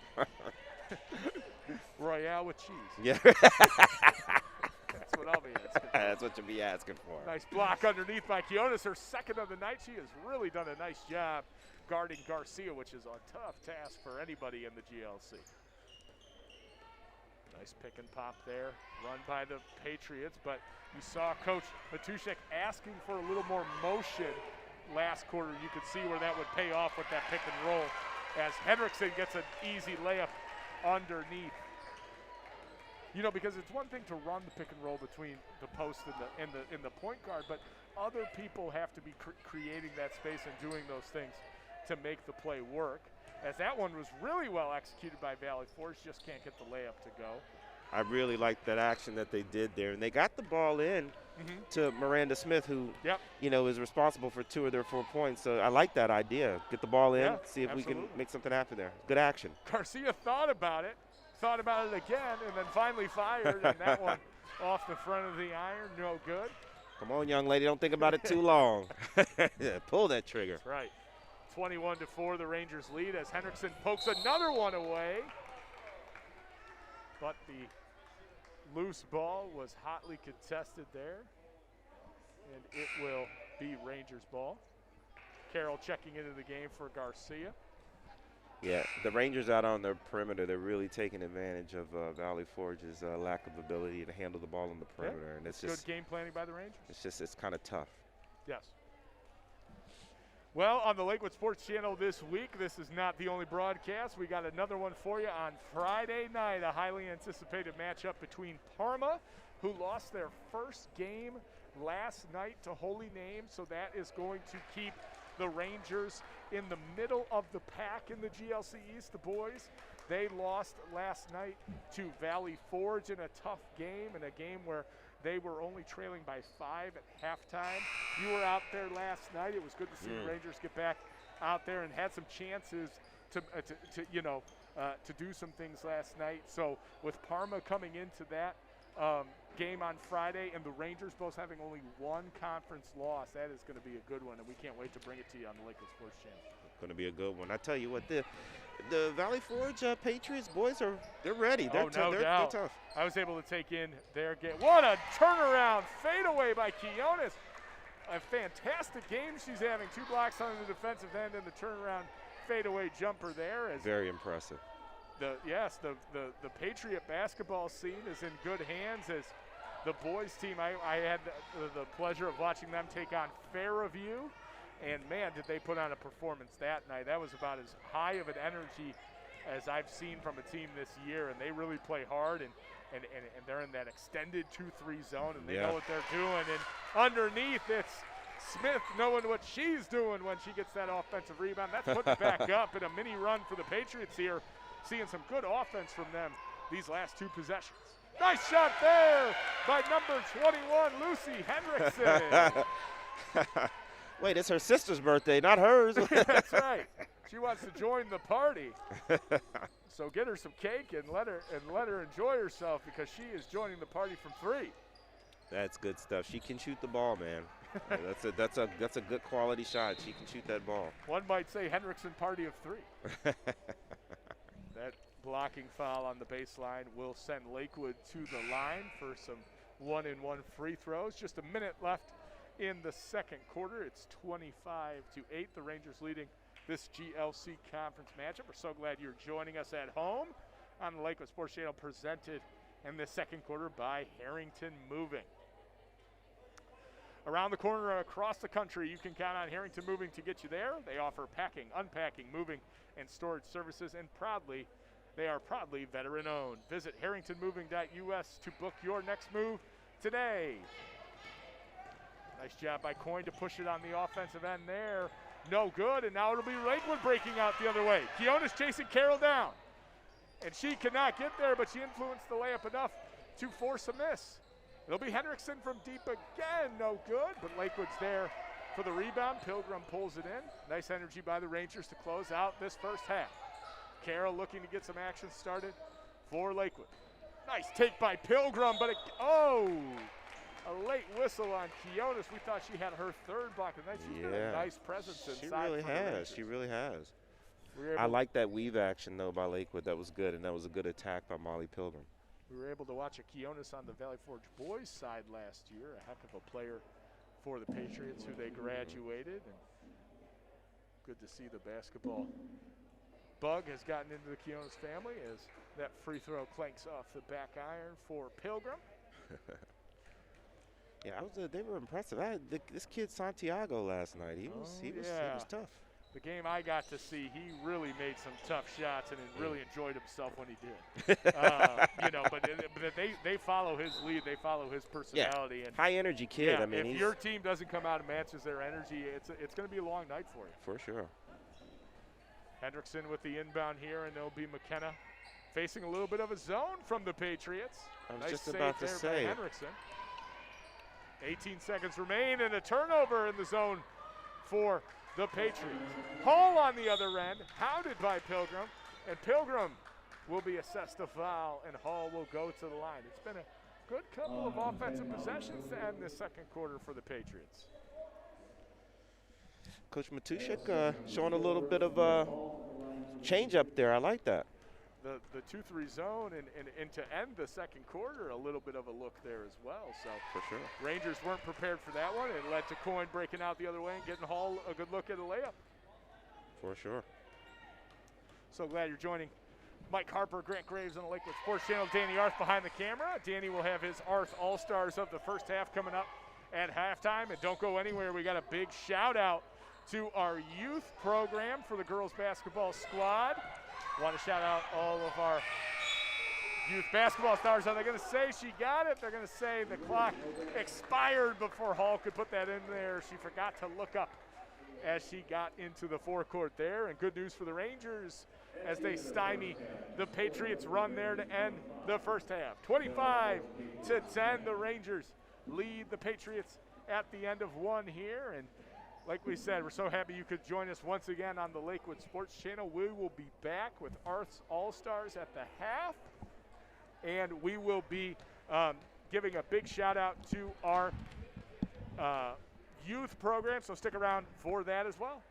Royale with cheese. Yeah. That's what I'll be asking for. That's what you'll be asking for. Nice block underneath by Kionis, her second of the night. She has really done a nice job guarding Garcia, which is a tough task for anybody in the GLC. Nice pick and pop there, run by the Patriots, but you saw Coach Matuszek asking for a little more motion last quarter. You could see where that would pay off with that pick and roll as Henriksen gets an easy layup underneath. You know, because it's one thing to run the pick and roll between the post and the point guard, but other people have to be creating that space and doing those things to make the play work. As that one was really well executed by Valley Forge, just can't get the layup to go. I really liked that action that they did there. And they got the ball in to Miranda Smith, who, is responsible for 2 of their 4 points. So I like that idea. Get the ball in, see if we can make something happen there. Good action. Garcia thought about it again, and then finally fired, and that one off the front of the iron, no good. Come on, young lady, don't think about it too long. Pull that trigger. That's right. 21-4, the Rangers lead as Hendrickson pokes another one away. But the loose ball was hotly contested there, and it will be Rangers ball. Carroll checking into the game for Garcia. Yeah, the Rangers out on their perimeter, they're really taking advantage of Valley Forge's lack of ability to handle the ball on the perimeter. And it's just good game planning by the Rangers. It's kind of tough. Yes. Well, on the Lakewood Sports Channel this week, this is not the only broadcast. We got another one for you on Friday night, a highly anticipated matchup between Parma, who lost their first game last night to Holy Name, so that is going to keep the Rangers in the middle of the pack in the GLC East. The boys, they lost last night to Valley Forge in a tough game, in a game where they were only trailing by 5 at halftime. You were out there last night. It was good to see the Rangers get back out there and had some chances to do some things last night. So with Parma coming into that game on Friday and the Rangers both having only 1 conference loss, that is going to be a good one, and we can't wait to bring it to you on the Lakewood Sports Channel. Going to be a good one. I tell you what, the Valley Forge Patriots boys they're ready. They're tough. I was able to take in their game. What a turnaround fadeaway by Quiones. A fantastic game she's having. 2 blocks on the defensive end and the turnaround fadeaway jumper there. Very impressive. The Patriot basketball scene is in good hands as the boys team. I had the pleasure of watching them take on Fairview. And, man, did they put on a performance that night. That was about as high of an energy as I've seen from a team this year. And they really play hard, and they're in that extended 2-3 zone, and they know what they're doing. And underneath, it's Smith knowing what she's doing when she gets that offensive rebound. That's putting it back up in a mini run for the Patriots here. Seeing some good offense from them these last 2 possessions. Nice shot there by number 21, Lucy Hendrickson. Wait, it's her sister's birthday, not hers. That's right. She wants to join the party. So get her some cake and let her enjoy herself, because she is joining the party from 3. That's good stuff. She can shoot the ball, man. That's a good quality shot. She can shoot that ball. One might say Hendrickson party of 3. That blocking foul on the baseline will send Lakewood to the line for some 1-and-1 free throws. Just a minute left in the second quarter. It's 25-8. The Rangers leading this GLC conference matchup. We're so glad you're joining us at home on the Lakewood Sports Channel, presented in the second quarter by Harrington Moving. Around the corner across the country, you can count on Harrington Moving to get you there. They offer packing, unpacking, moving, and storage services, and they are proudly veteran-owned. Visit harringtonmoving.us to book your next move today. Nice job by Coyne to push it on the offensive end there. No good, and now it'll be Lakewood breaking out the other way. Quiones chasing Carroll down. And she cannot get there, but she influenced the layup enough to force a miss. It'll be Hendrickson from deep again. No good, but Lakewood's there for the rebound. Pilgrim pulls it in. Nice energy by the Rangers to close out this first half. Carroll looking to get some action started for Lakewood. Nice take by Pilgrim, but a late whistle on Quiones. We thought she had her 3rd block of the night. She's got a nice presence inside. She really has. I like that weave action, though, by Lakewood. That was good, and that was a good attack by Molly Pilgrim. We were able to watch a Quiones on the Valley Forge boys side last year, a heck of a player for the Patriots, who they graduated. And good to see the basketball bug has gotten into the Quiones family as that free throw clanks off the back iron for Pilgrim. Yeah, they were impressive. This kid Santiago last night. He was tough. The game I got to see, he really made some tough shots and really enjoyed himself when he did. But they follow his lead. They follow his personality. And high energy kid. Yeah, I mean, if your team doesn't come out and matches their energy, it's going to be a long night for you. For sure. Hendrickson with the inbound here, and it'll be McKenna facing a little bit of a zone from the Patriots. I was Nice just save about to there say. by Henriksen. 18 seconds remain and a turnover in the zone for the Patriots. Hall on the other end, hounded by Pilgrim, and Pilgrim will be assessed a foul, and Hall will go to the line. It's been a good couple of offensive possessions to end the second quarter for the Patriots. Coach Matuszek showing a little bit of change up there. I like that. The 2-3 zone and to end the second quarter, a little bit of a look there as well. So For sure. Rangers weren't prepared for that one. It led to Coyne breaking out the other way and getting Hall a good look at a layup. For sure. So glad you're joining Mike Harper, Grant Graves on the Lakewood Sports Channel. Danny Arth behind the camera. Danny will have his Arth All-Stars of the first half coming up at halftime. And don't go anywhere. We got a big shout out to our youth program for the girls basketball squad. Want to shout out all of our youth basketball stars. Are they going to say she got it? They're going to say the clock expired before Hall could put that in there. She forgot to look up as she got into the forecourt there. And good news for the Rangers as they stymie the Patriots' run there to end the first half. 25-10, the Rangers lead the Patriots at the end of one here. And like we said, we're so happy you could join us once again on the Lakewood Sports Channel. We will be back with Arth's All-Stars at the half, and we will be giving a big shout-out to our youth program, so stick around for that as well.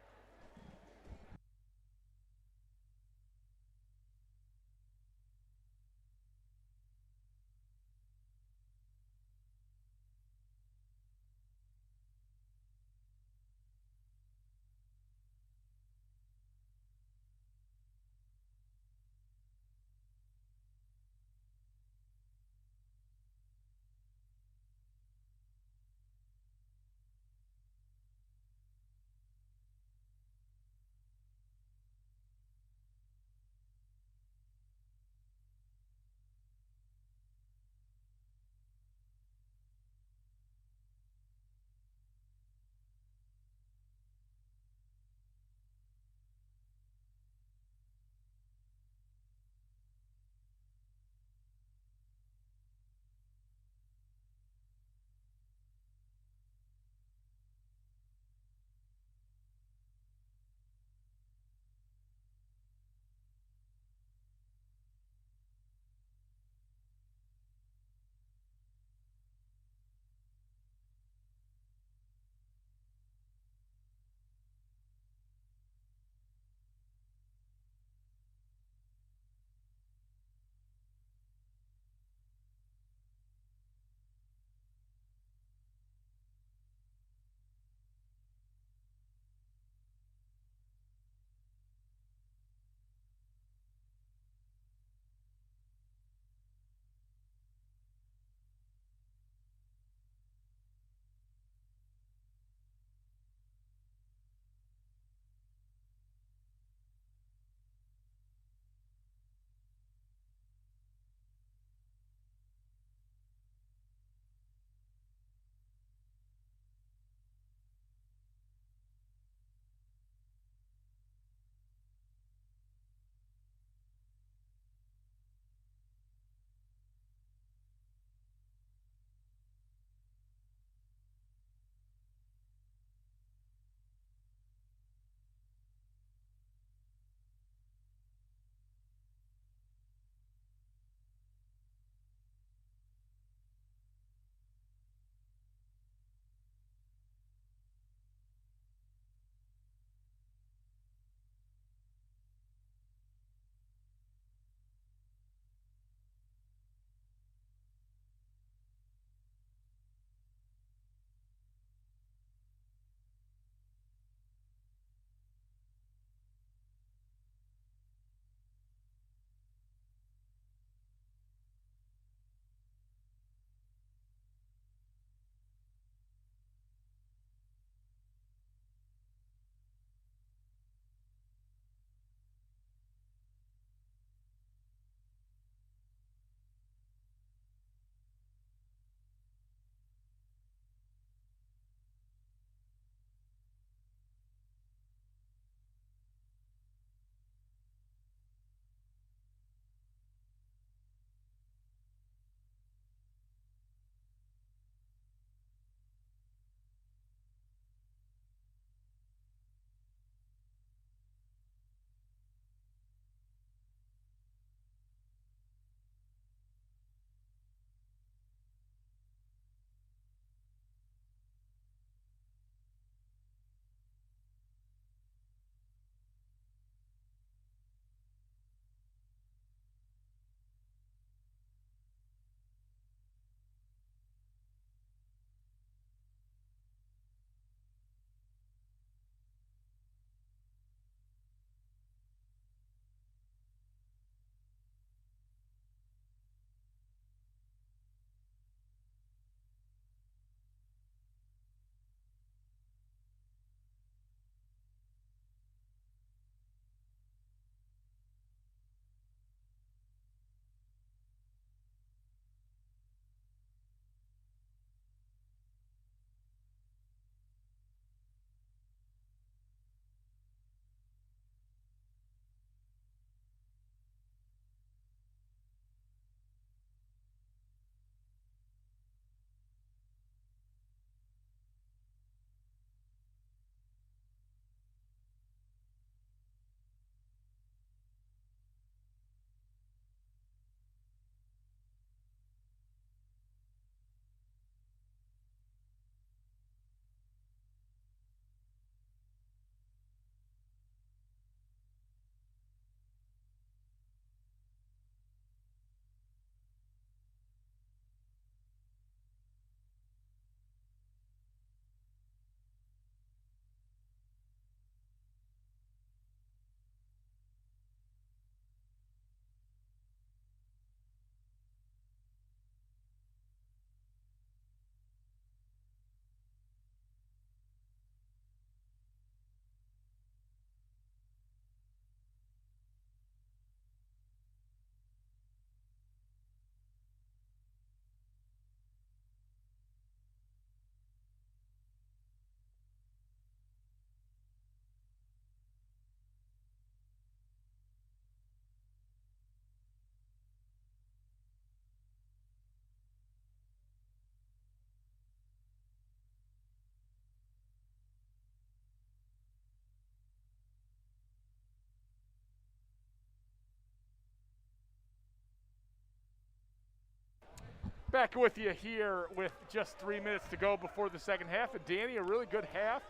Back with you here with just 3 minutes to go before the second half. And Danny, a really good half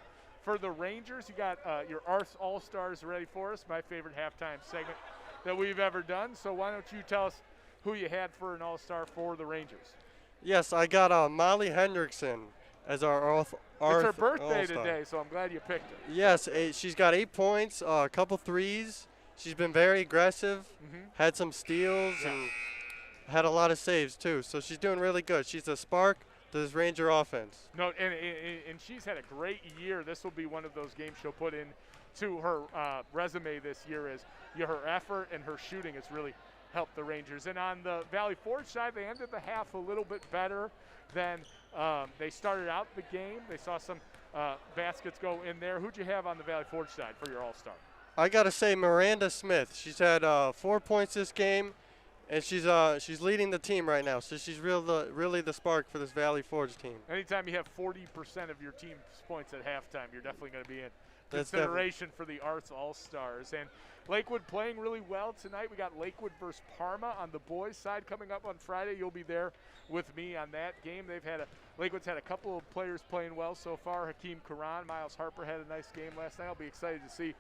for the Rangers. You got your Arts All-Stars ready for us, my favorite halftime segment that we've ever done. So why don't you tell us who you had for an All-Star for the Rangers? Yes, I got Molly Hendrickson as our It's her birthday today, so I'm glad you picked her. Yes, she's got 8 points, a couple threes. She's been very aggressive, had some steals, and had a lot of saves too. So she's doing really good. She's a spark to this Ranger offense. No, and she's had a great year. This will be one of those games she'll put in to her resume this year. Is her effort and her shooting has really helped the Rangers. And on the Valley Forge side, they ended the half a little bit better than they started out the game. They saw some baskets go in there. Who'd you have on the Valley Forge side for your All-Star? I gotta say Miranda Smith. She's had 4 points this game, and she's leading the team right now. So she's really the spark for this Valley Forge team. Anytime you have 40% of your team's points at halftime, you're definitely going to be in consideration for the Arts All-Stars. And Lakewood playing really well tonight. We got Lakewood versus Parma on the boys' side coming up on Friday. You'll be there with me on that game. Lakewood's had a couple of players playing well so far. Hakeem Karan, Miles Harper had a nice game last night. I'll be excited to see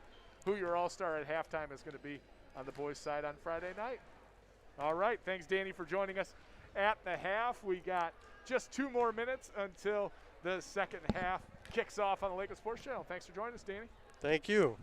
who your All-Star at halftime is going to be on the boys' side on Friday night. All right, thanks, Danny, for joining us at the half. We got just 2 more minutes until the second half kicks off on the Lakewood Sports Channel. Thanks for joining us, Danny. Thank you.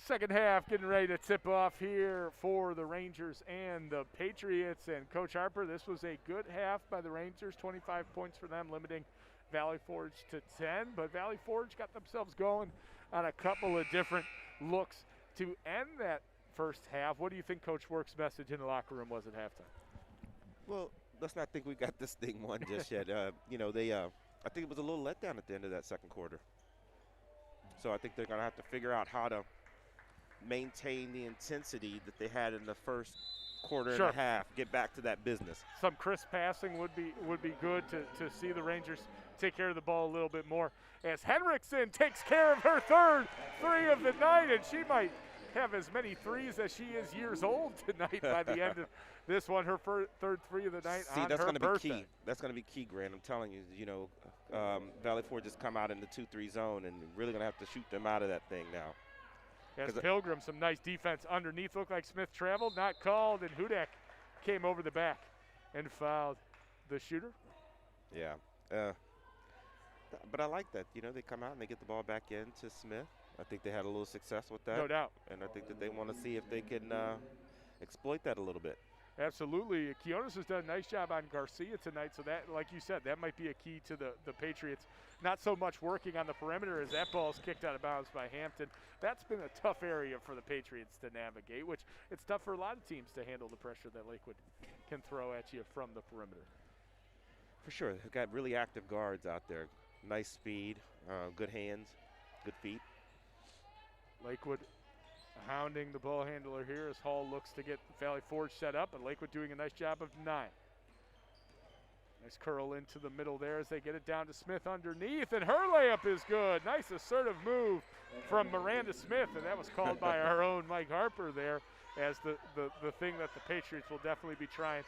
Second half getting ready to tip off here for the Rangers and the Patriots. And Coach Harper, this was a good half by the Rangers, 25 points for them, limiting Valley Forge to 10. But Valley Forge got themselves going on a couple of different looks to end that first half. What do you think Coach Work's message in the locker room was at halftime? Well, let's not think we got this thing won just yet. I think it was a little letdown at the end of that second quarter. So I think they're going to have to figure out how to maintain the intensity that they had in the first quarter and a half, get back to that business. Some crisp passing would be good to see the Rangers take care of the ball a little bit more. As Henriksen takes care of her third 3 of the night, and she might have as many threes as she is years old tonight by the end of this one, her third 3 of the night. See, that's going to be key. That's going to be key, Grant. I'm telling you, Valley Forge just come out in the 2-3 zone, and really going to have to shoot them out of that thing now. As Pilgrim, some nice defense underneath. Looked like Smith traveled, not called, and Hudak came over the back and fouled the shooter. Yeah. But I like that. They come out and they get the ball back into Smith. I think they had a little success with that. No doubt. And I think that they want to see if they can exploit that a little bit. Absolutely. Quiones has done a nice job on Garcia tonight, so that, like you said, that might be a key to the Patriots. Not so much working on the perimeter as that ball's kicked out of bounds by Hampton. That's been a tough area for the Patriots to navigate, which it's tough for a lot of teams to handle the pressure that Lakewood can throw at you from the perimeter. For sure. They've got really active guards out there. Nice speed, good hands, good feet. Lakewood hounding the ball handler here as Hall looks to get Valley Forge set up, and Lakewood doing a nice job of denying. Nice curl into the middle there as they get it down to Smith underneath, and her layup is good. Nice assertive move from Miranda Smith, and that was called by our own Mike Harper there as the thing that the Patriots will definitely be trying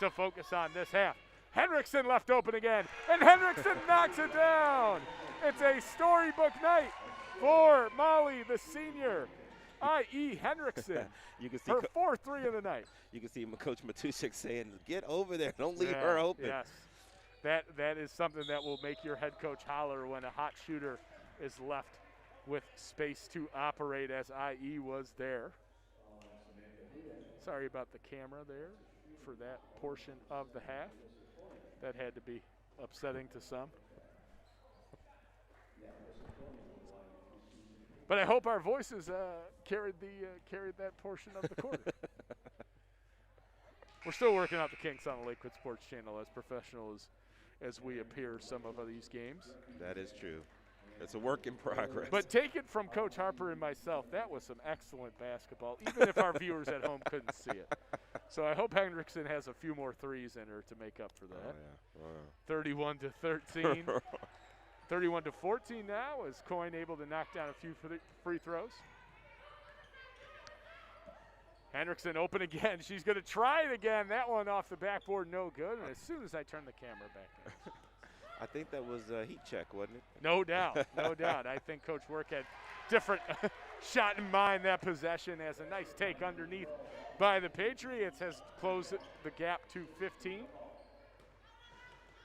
to focus on this half. Henriksen left open again, and Henriksen knocks it down. It's a storybook night for Molly, the senior, i.e. Henriksen. You can see her 4th-3 of the night. You can see Coach Matuszek saying, "Get over there, don't leave her open." Yes, that is something that will make your head coach holler when a hot shooter is left with space to operate, as IE was there. Sorry about the camera there for that portion of the half. That had to be upsetting to some. But I hope our voices carried that portion of the quarter. We're still working out the kinks on the Lakewood Sports Channel, as professional as we appear some of these games. That is true. It's a work in progress. But take it from Coach Harper and myself, that was some excellent basketball, even if our viewers at home couldn't see it. So I hope Henriksen has a few more threes in her to make up for that. Oh, yeah. 31-13. 31-14 now, is Coyne able to knock down a few free throws. Henriksen open again. She's going to try it again. That one off the backboard, no good. And as soon as I turn the camera back in. I think that was a heat check, wasn't it? No doubt, no doubt. I think Coach Work had different shot in mind that possession, as a nice take underneath by the Patriots has closed the gap to 15.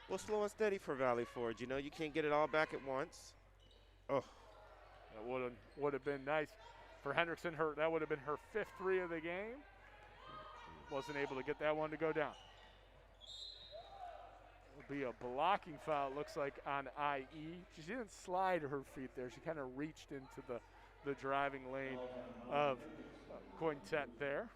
Well, slow and steady for Valley Forge. You know, you can't get it all back at once. Oh. That would have been nice for Henriksen. That would have been her 5th 3 of the game. Wasn't able to get that one to go down. It'll be a blocking foul, it looks like, on IE. She didn't slide her feet there. She kind of reached into the driving lane of Quintet there.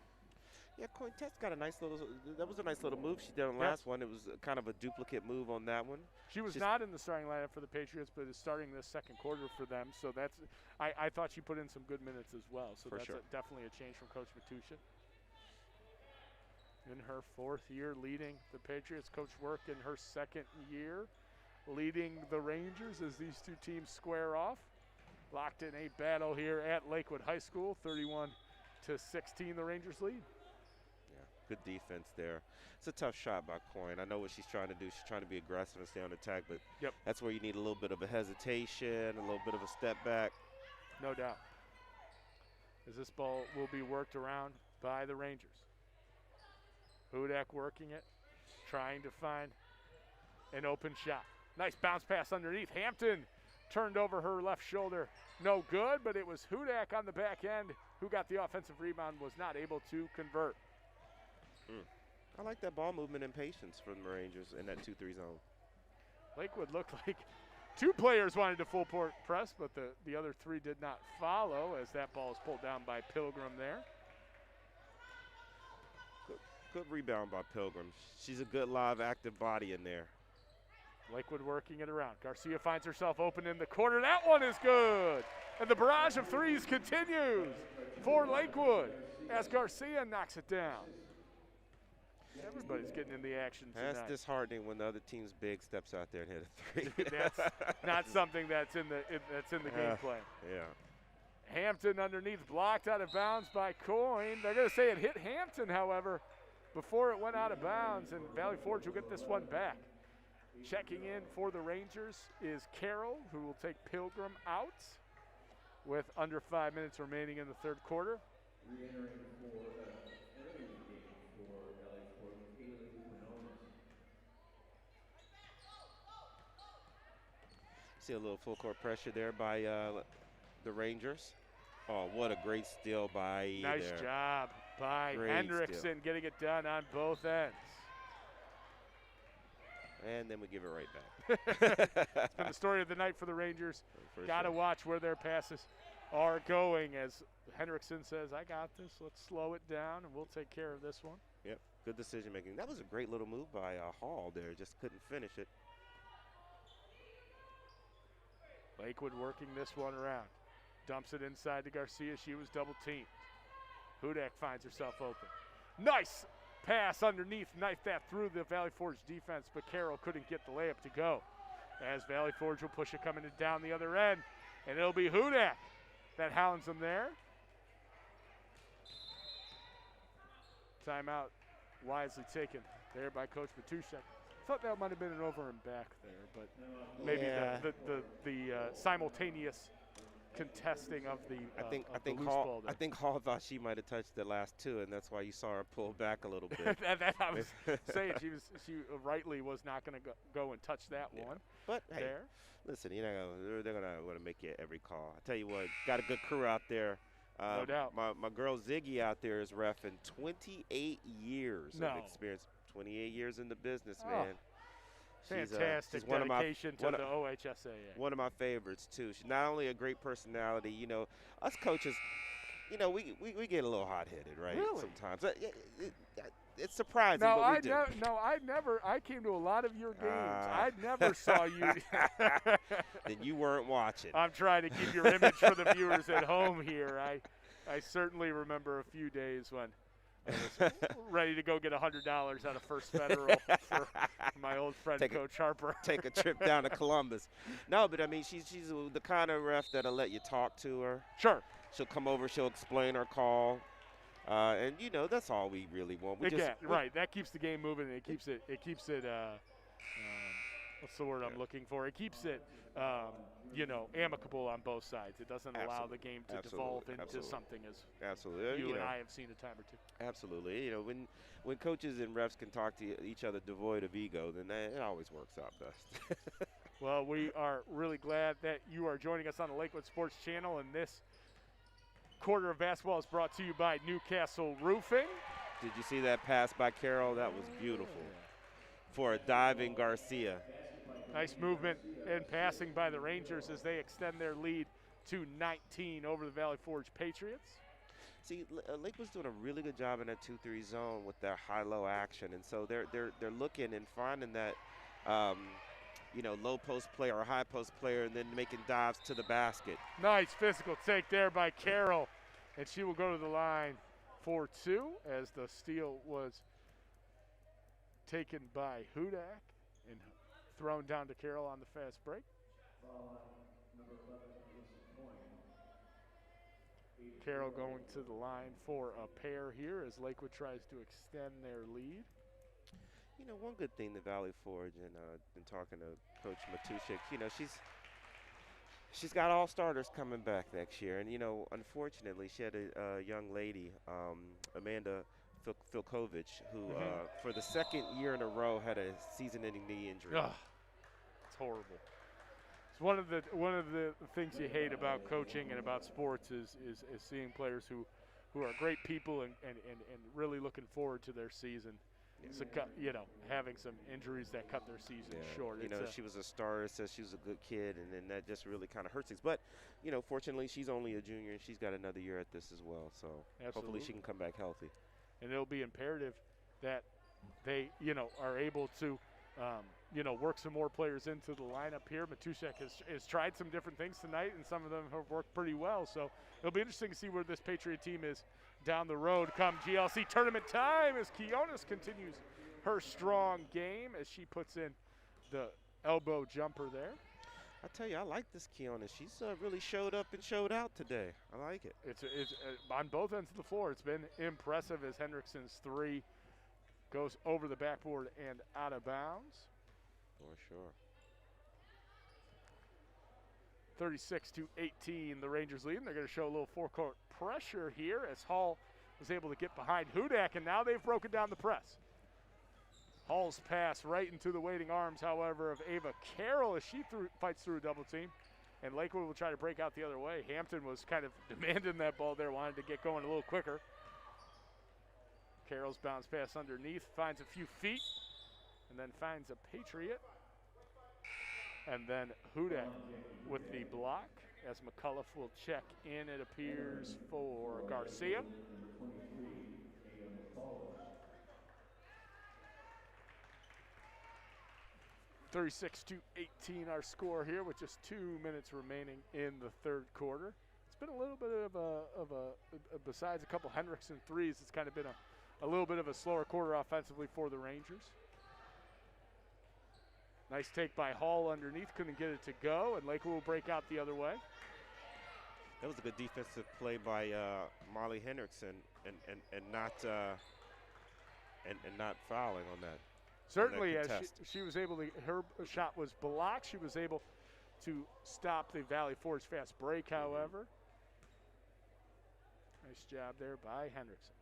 Yeah, Quintet's got a nice little – that was a nice little move she did on the last one. It was kind of a duplicate move on that one. She was not in the starting lineup for the Patriots, but is starting this second quarter for them. So that's – I thought she put in some good minutes as well. So that's definitely a change from Coach Matuszek. In her 4th year leading the Patriots, Coach Work in her 2nd year leading the Rangers as these two teams square off. Locked in a battle here at Lakewood High School, 31-16 the Rangers lead. Good defense there. It's a tough shot by Coyne. I know what she's trying to do. She's trying to be aggressive and stay on attack, but that's where you need a little bit of a hesitation, a little bit of a step back. No doubt. As this ball will be worked around by the Rangers. Hudak working it, trying to find an open shot. Nice bounce pass underneath. Hampton turned over her left shoulder. No good, but it was Hudak on the back end who got the offensive rebound, was not able to convert. I like that ball movement and patience from the Rangers in that 2-3 zone. Lakewood looked like 2 players wanted to full court press, but the other 3 did not follow, as that ball is pulled down by Pilgrim there. Good rebound by Pilgrim. She's a good live active body in there. Lakewood working it around. Garcia finds herself open in the corner. That one is good. And the barrage of threes continues for Lakewood as Garcia knocks it down. Everybody's getting in the action tonight. That's disheartening when the other team's big steps out there and hit a 3. That's not something that's in the game plan. Yeah. Hampton underneath, blocked out of bounds by Coyne. They're going to say it hit Hampton, however, before it went out of bounds, and Valley Forge will get this one back. Checking in for the Rangers is Carroll, who will take Pilgrim out with under 5 minutes remaining in the 3rd quarter. See a little full court pressure there by the Rangers. Oh, what a great steal by Nice job by Henriksen getting it done on both ends. And then we give it right back. It's been the story of the night for the Rangers. Got to watch where their passes are going, as Henriksen says, I got this. Let's slow it down, and we'll take care of this one. Yep, good decision making. That was a great little move by Hall there. Just couldn't finish it. Lakewood working this one around. Dumps it inside to Garcia. She was double teamed. Hudak finds herself open. Nice pass underneath. Knifed that through the Valley Forge defense, but Carroll couldn't get the layup to go. As Valley Forge will push it coming down the other end. And it'll be Hudak that hounds them there. Timeout wisely taken there by Coach Matuszek. thought that might have been an over and back there, but maybe Yeah. the simultaneous contesting of the loose ball there. I think Hall thought she might have touched the last two, and that's why you saw her pull back a little bit. that I was saying she rightly was not going to go and touch that one. But hey, there. listen, they're gonna make it every call. I tell you what, got a good crew out there. No doubt. My girl Ziggy out there is reffing 28 years of experience. 28 years in the business, man. Fantastic dedication to the OHSAA. One of my favorites, too. She's not only a great personality, us coaches, we get a little hot-headed, right? Really? Sometimes. It's surprising, No, but we do. I came to a lot of your games. I never saw you. Then you weren't watching. I'm trying to keep your image for the viewers at home here. I certainly remember a few days when I was ready to go get $100 out of First Federal for my old friend Coach Harper. Take a trip down to Columbus. No, but I mean, she's the kind of ref that'll let you talk to her. Sure. She'll come over. She'll explain her call. And that's all we really want. Right. That keeps the game moving. It keeps it. What's the word I'm looking for? It keeps it, amicable on both sides. It doesn't allow the game to devolve into something as you and I have seen a time or two. Absolutely. When coaches and refs can talk to each other devoid of ego, then it always works out best. Well, we are really glad that you are joining us on the Lakewood Sports Channel, and this quarter of basketball is brought to you by Newcastle Roofing. Did you see that pass by Carroll? That was beautiful for a diving Garcia. Nice movement and passing by the Rangers as they extend their lead to 19 over the Valley Forge Patriots. See, Lakewood's doing a really good job in that 2-3 zone with their high-low action, and so they're looking and finding that low post player or high post player, and then making dives to the basket. Nice physical take there by Carroll, and she will go to the line for two as the steal was taken by Hudak and thrown down to Carroll on the fast break. Carroll going to the line for a pair here as Lakewood tries to extend their lead. One good thing the Valley Forge, and been talking to Coach Matuszek, she's got all starters coming back next year. And, unfortunately, she had a young lady, Amanda Filkovich, who for the second year in a row had a season-ending knee injury. It's horrible. It's one of the things you hate about coaching and about sports is seeing players who are great people and really looking forward to their season. So, having some injuries that cut their season short. She was a starter, says she was a good kid, and then that just really kind of hurts things. But, fortunately, she's only a junior, and she's got another year at this as well. So hopefully she can come back healthy. And it'll be imperative that they, are able to, work some more players into the lineup here. Matuszek has tried some different things tonight, and some of them have worked pretty well. So it'll be interesting to see where this Patriot team is down the road come GLC tournament time as Keonis continues her strong game as she puts in the elbow jumper there. I tell you, I like this Keonis. She's really showed up and showed out today. I like it. It's on both ends of the floor. It's been impressive as Hendrickson's three goes over the backboard and out of bounds. For sure. 36-18, the Rangers lead. And they're going to show a little forecourt pressure here as Hall was able to get behind Hudak, and now they've broken down the press. Hall's pass right into the waiting arms, however, of Ava Carroll as she fights through a double team. And Lakewood will try to break out the other way. Hampton was kind of demanding that ball there, wanted to get going a little quicker. Carroll's bounce pass underneath, finds a few feet, and then finds a Patriot. And then Hudak with the block as McCullough will check in, it appears, for Garcia. (36-18) our score here with just 2 minutes remaining in the third quarter. It's been a little bit of a besides a couple Hendrickson threes, it's kind of been a little bit of a slower quarter offensively for the Rangers. Nice take by Hall underneath, couldn't get it to go, and Lakewood will break out the other way. That was a good defensive play by Molly Hendrickson and not fouling on that. Certainly, as contest. she was able to, her shot was blocked. She was able to stop the Valley Forge fast break, however. Nice job there by Hendrickson.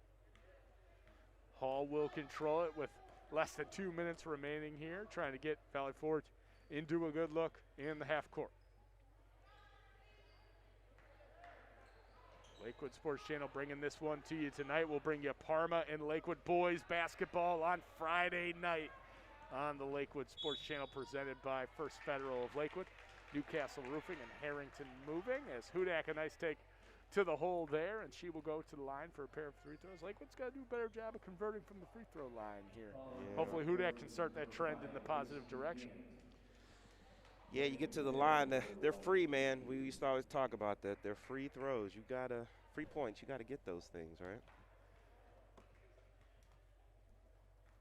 Hall will control it with less than 2 minutes remaining here, trying to get Valley Forge into a good look in the half court. Lakewood Sports Channel bringing this one to you tonight. We'll bring you Parma and Lakewood boys basketball on Friday night on the Lakewood Sports Channel, presented by First Federal of Lakewood, Newcastle Roofing, and Harrington Moving. As Hudak, a nice take to the hole there, and she will go to the line for a pair of free throws. Lakewood's got to do a better job of converting from the free throw line here. Yeah. Hopefully Hudak can start that trend in the positive direction. Yeah, you get to the line, they're free, man. We used to always talk about that. They're free throws. You gotta, free points, you gotta get those things, right?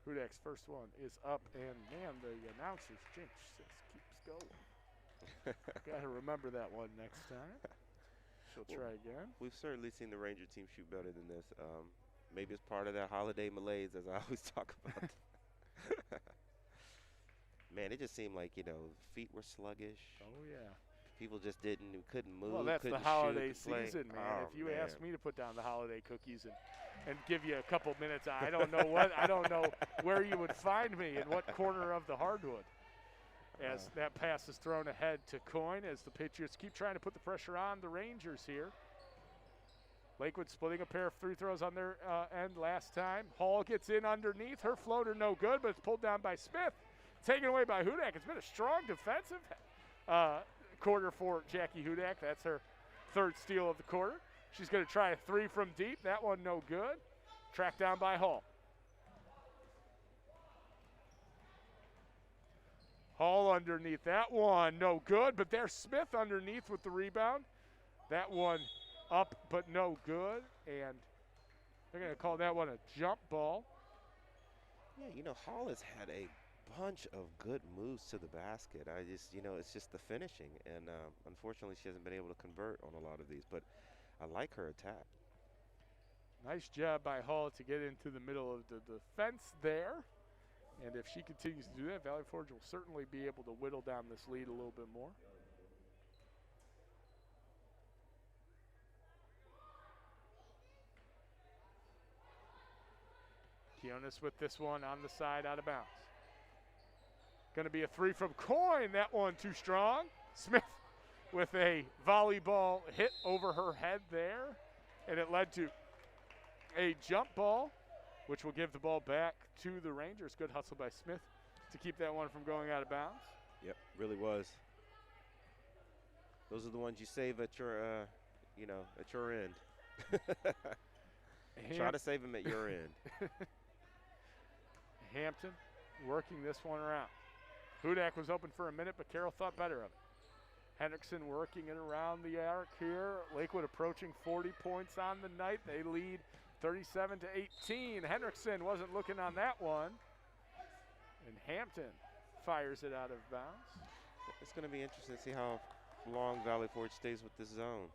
Hudak's first one is up, and man, the announcer's jinx just keeps going. Got to remember that one next time. She'll try again. We've certainly seen the Ranger team shoot better than this. Maybe it's part of that holiday malaise, as I always talk about. Man, it just seemed like, feet were sluggish. Oh, yeah. People just couldn't move. Well, that's the couldn't holiday shoot, play. season, man. Oh, if you man. ask me to put down the holiday cookies and give you a couple minutes, I don't know where you would find me, in what corner of the hardwood. As that pass is thrown ahead to Coyne, as the Patriots keep trying to put the pressure on the Rangers here. Lakewood splitting a pair of free throws on their end last time. Hall gets in underneath. Her floater no good, but it's pulled down by Smith. Taken away by Hudak. It's been a strong defensive quarter for Jackie Hudak. That's her third steal of the quarter. She's going to try a three from deep. That one no good. Tracked down by Hall. Hall underneath. That one no good, but there's Smith underneath with the rebound. That one up but no good, and they're going to call that one a jump ball. Yeah, Hall has had a bunch of good moves to the basket. It's just the finishing, and unfortunately she hasn't been able to convert on a lot of these, but I like her attack. Nice job by Hall to get into the middle of the defense there, and if she continues to do that, Valley Forge will certainly be able to whittle down this lead a little bit more. Kionis with this one on the side, out of bounds. Going to be a three from Coyne. That one too strong. Smith with a volleyball hit over her head there, and it led to a jump ball, which will give the ball back to the Rangers. Good hustle by Smith to keep that one from going out of bounds. Yep, really was. Those are the ones you save at your, at your end. Try to save them at your end. Hampton working this one around. Hudak was open for a minute, but Carroll thought better of it. Hendrickson working it around the arc here. Lakewood approaching 40 points on the night. They lead 37-18. Hendrickson wasn't looking on that one. And Hampton fires it out of bounds. It's going to be interesting to see how long Valley Forge stays with this zone.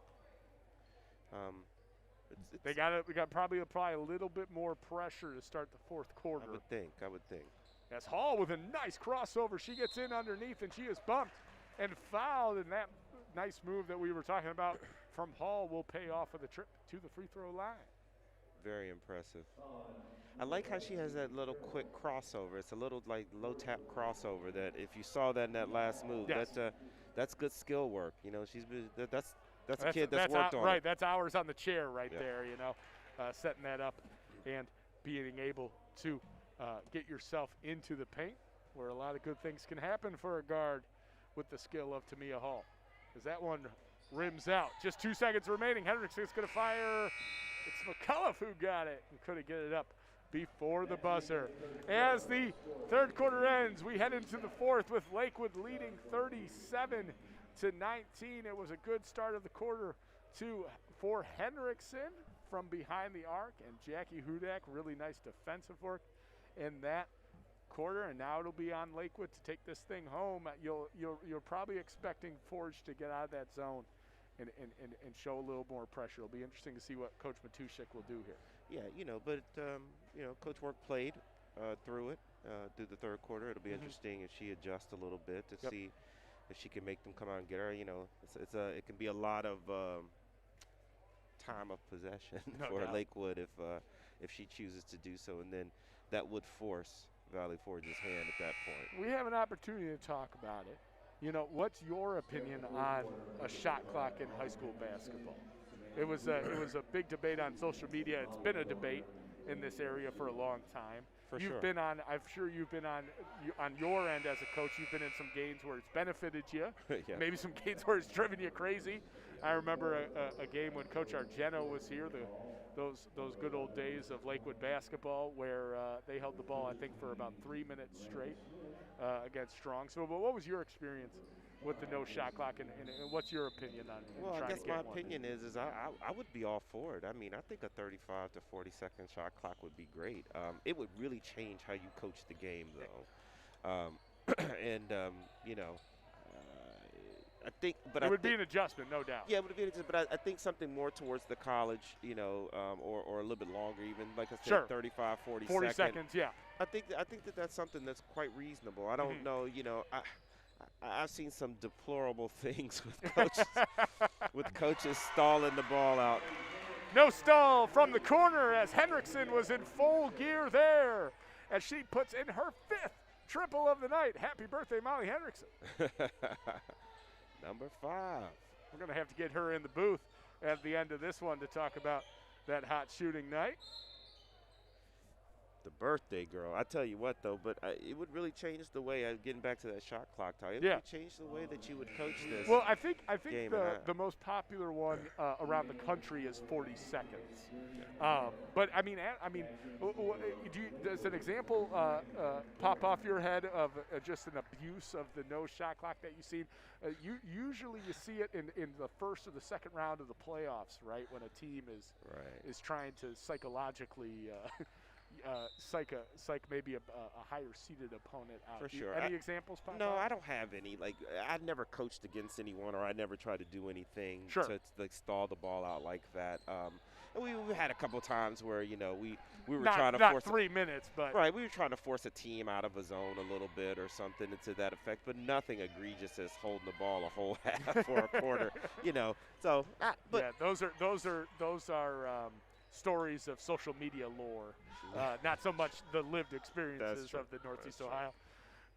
We got probably apply a little bit more pressure to start the fourth quarter. I would think. As Hall with a nice crossover. She gets in underneath, and she is bumped and fouled. And that nice move that we were talking about from Hall will pay off with a trip to the free throw line. Very impressive. I like how she has that little quick crossover. It's a little like low tap crossover that if you saw that in that last move, yes. that's good skill work. She's been that's a kid that's worked on right. it. That's hours on the chair right there. Setting that up and being able to get yourself into the paint, where a lot of good things can happen for a guard with the skill of Tamia Hall. As that one rims out. Just 2 seconds remaining. Hendrickson's going to fire. It's McCullough who got it and couldn't get it up before the buzzer. As the third quarter ends, we head into the fourth with Lakewood leading 37-19. It was a good start of the quarter for Hendrickson from behind the arc, and Jackie Hudak, really nice defensive work in that quarter, and now it'll be on Lakewood to take this thing home. You're probably expecting Forge to get out of that zone and show a little more pressure. It'll be interesting to see what Coach Matuszek will do here. Yeah, but Coach Work played through it, through the third quarter. It'll be interesting if she adjusts a little bit to see if she can make them come out and get her. You know, it can be a lot of time of possession for doubt. Lakewood if she chooses to do so, and then that would force Valley Forge's hand at that point. We have an opportunity to talk about it. You know, what's your opinion on a shot clock in high school basketball? It was a big debate on social media. It's been a debate in this area for a long time. You've been on. I'm sure you've been on your end as a coach. You've been in some games where it's benefited you. Yeah. Maybe some games where it's driven you crazy. I remember a game when Coach Argento was here. Those good old days of Lakewood basketball, where they held the ball, I think, for about 3 minutes straight against Strong. So, but what was your experience with the no shot clock, and what's your opinion on Well, trying I guess to get my one? opinion is I would be all for it. I mean, I think a 35 to 40-second shot clock would be great. It would really change how you coach the game, though. You know, I think, but it would be an adjustment, no doubt. Yeah, it would be an adjustment, but I think something more towards the college, you know, or a little bit longer, even like I said, Sure. 35, 40 seconds, yeah. I think that's something that's quite reasonable. I don't know, you know, I've seen some deplorable things with coaches stalling the ball out. No stall from the corner as Hendrickson was in full gear there as she puts in her 5th triple of the night. Happy birthday, Molly Hendrickson. Number 5. We're going to have to get her in the booth at the end of this one to talk about that hot shooting night. The birthday girl. I tell you what, though, but it would really change the way, getting back to that shot clock, Ty, it would change the way that you would coach this. Well, I think game the most popular one around the country is 40 seconds. But I mean, does an example pop off your head of just an abuse of the no shot clock that you've seen? Usually you see it in the first or the second round of the playoffs, right? When a team is trying to psychologically psych maybe a higher seeded opponent out. For sure. Any examples pop No, up? I don't have any. Like, I never coached against anyone, or I never tried to do anything Sure. to like stall the ball out like that. And we had a couple times where, you know, we were trying to force 3 minutes, but right, we were trying to force a team out of a zone a little bit or something to that effect, but nothing egregious as holding the ball a whole half or a quarter, you know. So, but yeah, those are stories of social media lore, not so much the lived experiences of the Northeast Ohio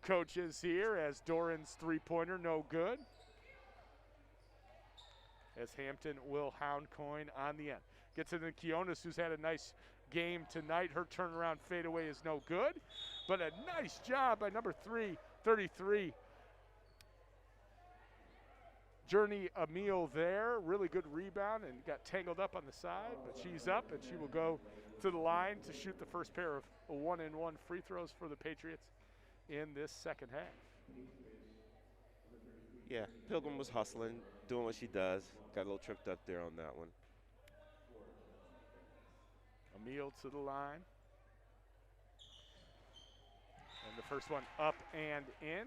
coaches here. As Doran's three-pointer no good, as Hampton will hound coin on the end. Gets it to Kionis, who's had a nice game tonight. Her turnaround fadeaway is no good, but a nice job by number 33. Journey Emil there, really good rebound and got tangled up on the side, but she's up and she will go to the line to shoot the first pair of 1-and-1 free throws for the Patriots in this second half. yeah, Pilgrim was hustling, doing what she does. Got a little tripped up there on that one. Emil to the line. And the first one up and in.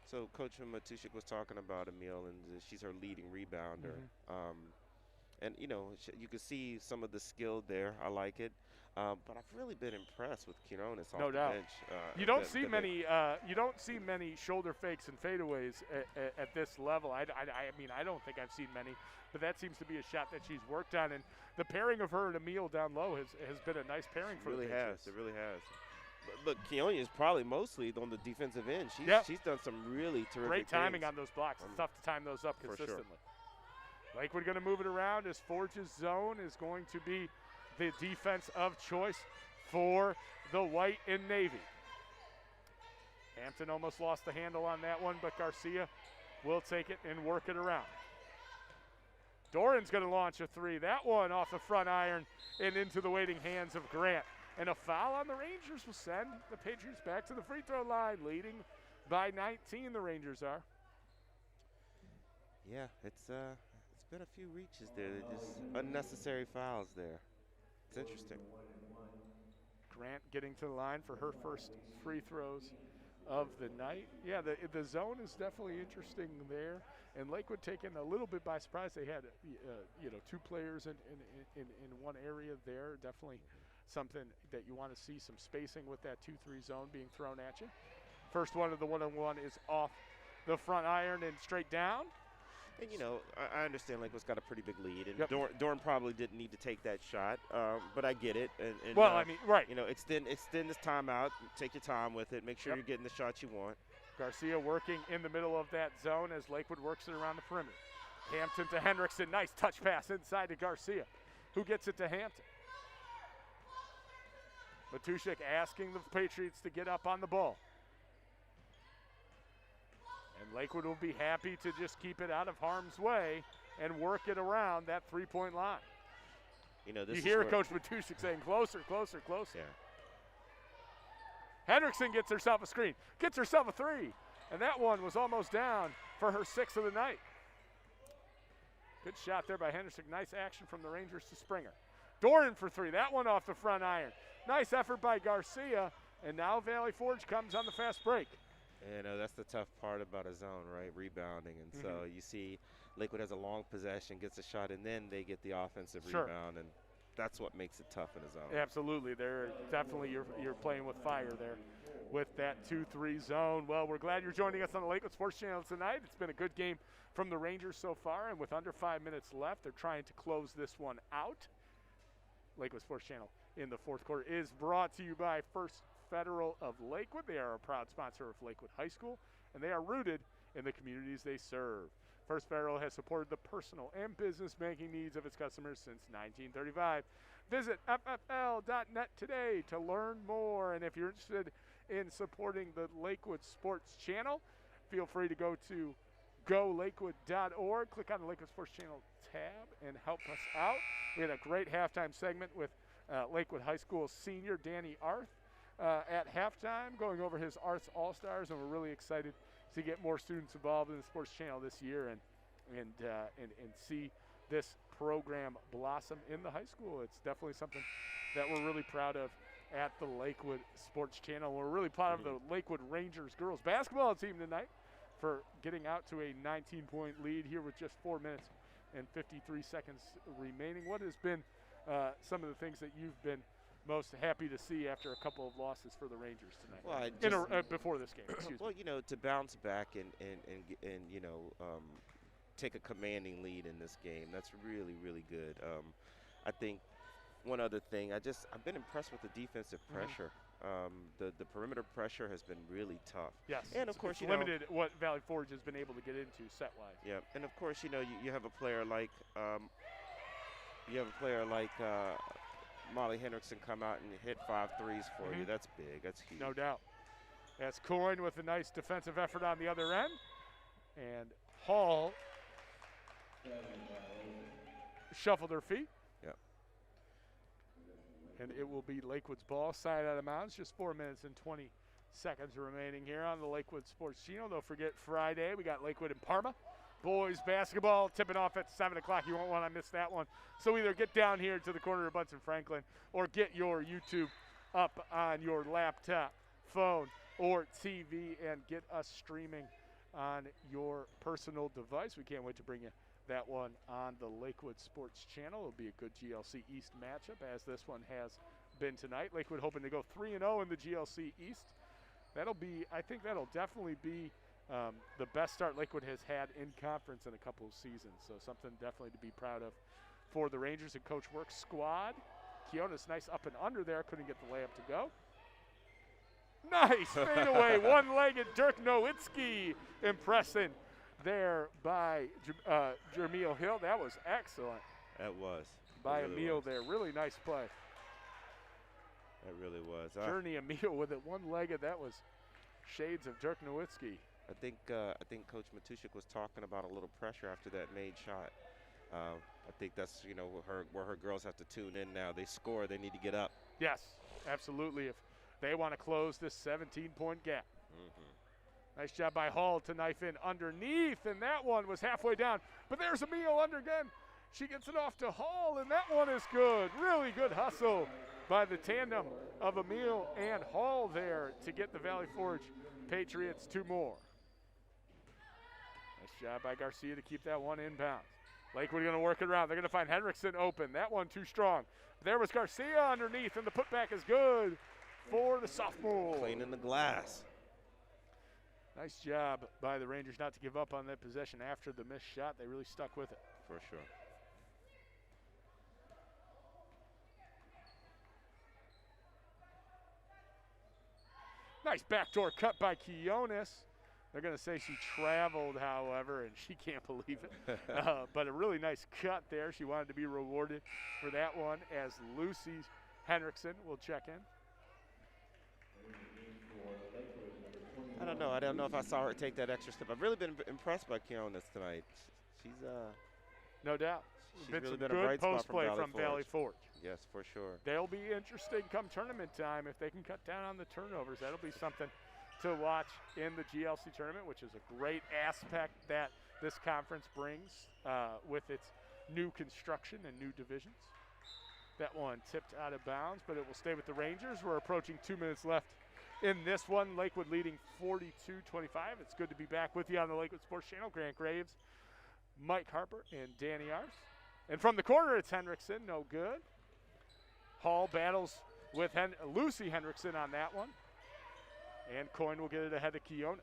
So Coach Matushik was talking about Emil, and she's her leading rebounder. And, you know, you can see some of the skill there. I like it. But I've really been impressed with Kionis off the bench. You don't see many. You don't see many shoulder fakes and fadeaways at this level. I mean, I don't think I've seen many. But that seems to be a shot that she's worked on, and the pairing of her and Emil down low has been a nice pairing for the Patriots. It really has. But Keonia is probably mostly on the defensive end. She's done some really terrific great timing things. on those blocks. It's tough to time those up consistently. Sure. Lakewood going to move it around as Forge's zone is going to be the defense of choice for the white and navy. Hampton almost lost the handle on that one, but Garcia will take it and work it around. Doran's going to launch a three. That one off the front iron and into the waiting hands of Grant. And a foul on the Rangers will send the Patriots back to the free throw line, leading by 19, the Rangers are. Yeah, it's been a few reaches there. Just unnecessary fouls there. It's interesting. Grant getting to the line for her first free throws of the night. Yeah, the zone is definitely interesting there. And Lakewood taken a little bit by surprise. They had, two players in one area there. Definitely something that you want to see, some spacing with that 2-3 zone being thrown at you. First one of the one-on-one is off the front iron and straight down. And, you know, I understand Lakewood's got a pretty big lead, and Yep. Dorn probably didn't need to take that shot, but I get it. And Well, I mean, right. You know, extend this timeout, take your time with it, make sure Yep. you're getting the shots you want. Garcia working in the middle of that zone as Lakewood works it around the perimeter. Hampton to Hendrickson, nice touch pass inside to Garcia, who gets it to Hampton. Matuszek asking the Patriots to get up on the ball. And Lakewood will be happy to just keep it out of harm's way and work it around that three-point line. You know, this You is hear where, Coach Matuszek saying, closer, closer, closer. Yeah. Hendrickson gets herself a screen, gets herself a three, and that one was almost down for her sixth of the night. Good shot there by Hendrickson. Nice action from the Rangers to Springer. Doran for three. That one off the front iron. Nice effort by Garcia, and now Valley Forge comes on the fast break. You know, that's the tough part about a zone, right? Rebounding. And so you see Lakewood has a long possession, gets a shot, and then they get the offensive rebound, and that's what makes it tough in a zone. Absolutely. They're definitely you're playing with fire there with that 2-3 zone. Well, we're glad you're joining us on the Lakewood Sports Channel tonight. It's been a good game from the Rangers so far, and with under 5 minutes left, they're trying to close this one out. Lakewood Sports Channel in the fourth quarter is brought to you by First Federal of Lakewood. They are a proud sponsor of Lakewood High School, and they are rooted in the communities they serve. First Federal has supported the personal and business banking needs of its customers since 1935. Visit ffl.net today to learn more, and if you're interested in supporting the Lakewood Sports Channel, feel free to go to golakewood.org, click on the Lakewood Sports Channel tab, and help us out. We had a great halftime segment with Lakewood High School senior Danny Arth at halftime, going over his Arts All-Stars, and we're really excited to get more students involved in the Sports Channel this year and see this program blossom in the high school. It's definitely something that we're really proud of at the Lakewood Sports Channel. We're really proud of the Lakewood Rangers girls basketball team tonight for getting out to a 19-point lead here with just 4 minutes and 53 seconds remaining. What has been some of the things that you've been most happy to see after a couple of losses for the Rangers tonight? Well, before this game, excuse me. Well, you know, to bounce back and you know, take a commanding lead in this game, that's really, really good. I think one other thing, I've been impressed with the defensive pressure. The perimeter pressure has been really tough. Yes, and of course, it's limited what Valley Forge has been able to get into set-wise. Yeah, and of course, you know, you have a player like Molly Hendrickson come out and hit 5 threes for you. That's big. That's huge. No doubt. That's Coyne with a nice defensive effort on the other end, and Hall shuffled her feet. Yep. And it will be Lakewood's ball, side out of bounds. Just 4 minutes and 20 seconds remaining here on the Lakewood Sports Channel. Don't forget Friday, we got Lakewood and Parma. Boys basketball tipping off at 7 o'clock. You won't want to miss that one. So either get down here to the corner of Bunsen Franklin or get your YouTube up on your laptop, phone, or TV and get us streaming on your personal device. We can't wait to bring you that one on the Lakewood Sports Channel. It'll be a good GLC East matchup, as this one has been tonight. Lakewood hoping to go 3-0 in the GLC East. I think that'll definitely be the best start Lakewood has had in conference in a couple of seasons. So something definitely to be proud of for the Rangers and Coach Work's squad. Keona's nice up and under there. Couldn't get the layup to go. Nice fadeaway, one-legged Dirk Nowitzki impressing there by Jermiel Hill. That was excellent. That was. By really Emil was. there. Really nice play. That really was. Journey Emil with it one-legged. That was shades of Dirk Nowitzki. I think Coach Matuszek was talking about a little pressure after that made shot. I think that's, you know, where her girls have to tune in now. They score, they need to get up. Yes, absolutely. If they want to close this 17-point gap. Nice job by Hall to knife in underneath, and that one was halfway down. But there's Emil under again. She gets it off to Hall, and that one is good. Really good hustle by the tandem of Emil and Hall there to get the Valley Forge Patriots 2 more. Nice job by Garcia to keep that one inbounds. Lakewood going to work it around. They're going to find Henriksen open. That one too strong. There was Garcia underneath, and the putback is good for the sophomore. Cleaning the glass. Nice job by the Rangers not to give up on that possession after the missed shot. They really stuck with it. For sure. Nice backdoor cut by Quiones. They're going to say she traveled, however, and she can't believe it. But a really nice cut there. She wanted to be rewarded for that one as Lucy Henriksen will check in. I don't know. I don't know if I saw her take that extra step. I've really been impressed by Quiones tonight. She's no doubt. She's really been a good bright spot post play from Valley Forge. Yes, for sure. They'll be interesting come tournament time if they can cut down on the turnovers. That'll be something to watch in the GLC tournament, which is a great aspect that this conference brings with its new construction and new divisions. That one tipped out of bounds, but it will stay with the Rangers. We're approaching 2 minutes left in this one. Lakewood leading 42-25. It's good to be back with you on the Lakewood Sports Channel. Grant Graves, Mike Harper, and Danny Ars. And from the corner, it's Henriksen, no good. Hall battles with Lucy Henriksen on that one. And Coyne will get it ahead of Quiones.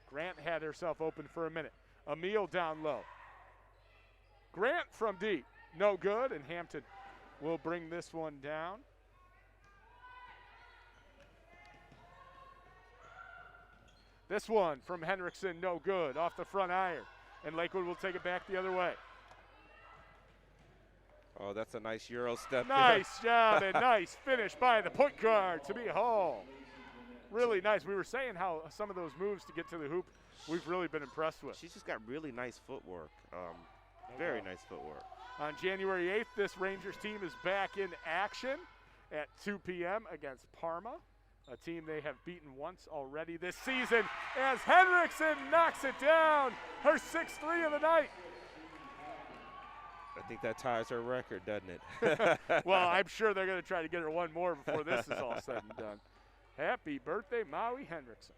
Grant had herself open for a minute. Emil down low. Grant from deep, no good, and Hampton will bring this one down. This one from Henriksen, no good, off the front iron. And Lakewood will take it back the other way. Oh, that's a nice Euro step. Nice job and nice finish by the point guard, Tamia Hall. Really nice. We were saying how some of those moves to get to the hoop we've really been impressed with. She's just got really nice footwork. Very nice footwork. On January 8th, this Rangers team is back in action at 2 p.m. against Parma, a team they have beaten once already this season, as Henriksen knocks it down, her 6th three of the night. I think that ties her record, doesn't it? Well, I'm sure they're going to try to get her one more before this is all said and done. Happy birthday, Maui Henriksen.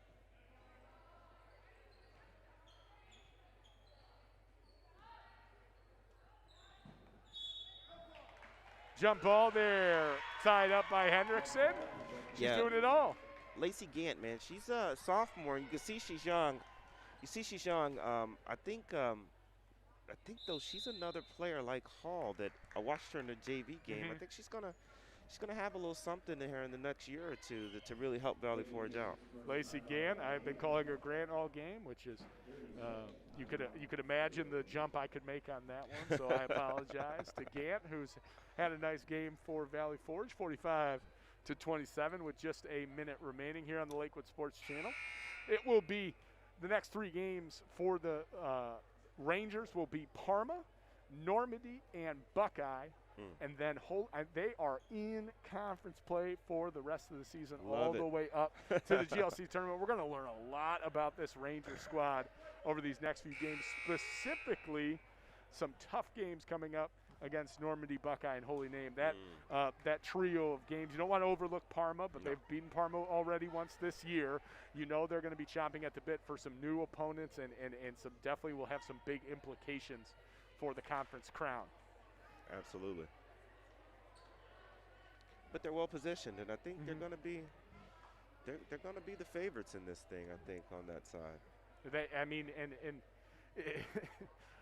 Jump ball there, tied up by Henriksen. She's doing it all. Lacey Gant, man, she's a sophomore. You can see she's young. I think though she's another player like Hall that I watched her in the JV game. I think she's gonna have a little something in her in the next year or two to really help Valley Forge out. Lacey Gant, I've been calling her Grant all game, which is you could imagine the jump I could make on that one. So I apologize to Gant, who's had a nice game for Valley Forge, 45-27 with just a minute remaining here on the Lakewood Sports Channel. It will be the next 3 games for the Rangers will be Parma, Normandy, and Buckeye. And then they are in conference play for the rest of the season, all the way up to the GLC tournament. We're going to learn a lot about this Ranger squad over these next few games, specifically some tough games coming up against Normandy, Buckeye, and Holy Name. That trio of games. You don't want to overlook Parma, but they've beaten Parma already once this year. You know they're going to be chomping at the bit for some new opponents, and some definitely will have some big implications for the conference crown. Absolutely. But they're well positioned, and I think they're going to be the favorites in this thing. I think on that side.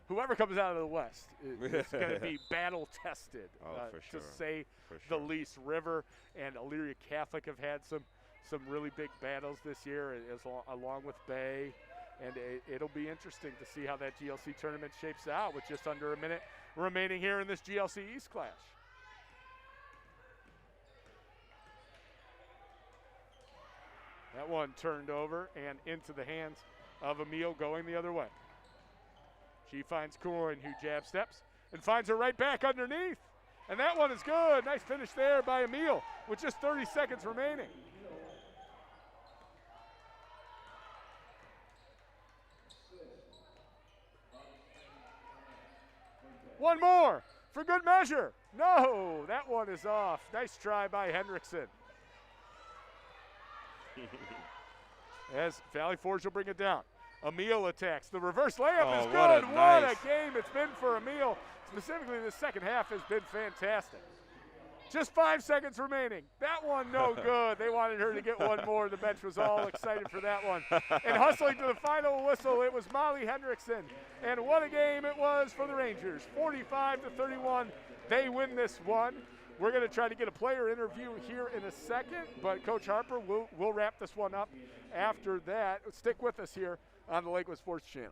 Whoever comes out of the West is going to be battle tested, for sure. to say the least. River and Elyria Catholic have had some really big battles this year, along with Bay, and it'll be interesting to see how that GLC tournament shapes out with just under a minute remaining here in this GLC East clash. That one turned over and into the hands of Emil going the other way. She finds Coyne, who jab steps and finds her right back underneath. And that one is good. Nice finish there by Emil with just 30 seconds remaining. One more for good measure. No, that one is off. Nice try by Henriksen. As Valley Forge will bring it down. Emil attacks. The reverse layup is good. What What nice. a game it's been for Emil. Specifically, the second half has been fantastic. Just 5 seconds remaining. That one no good. They wanted her to get one more. The bench was all excited for that one. And hustling to the final whistle, it was Molly Hendrickson. And what a game it was for the Rangers. 45-31. They win this one. We're going to try to get a player interview here in a second, but Coach Harper, we'll wrap this one up after that. Stick with us here on the Lakewood Sports Channel.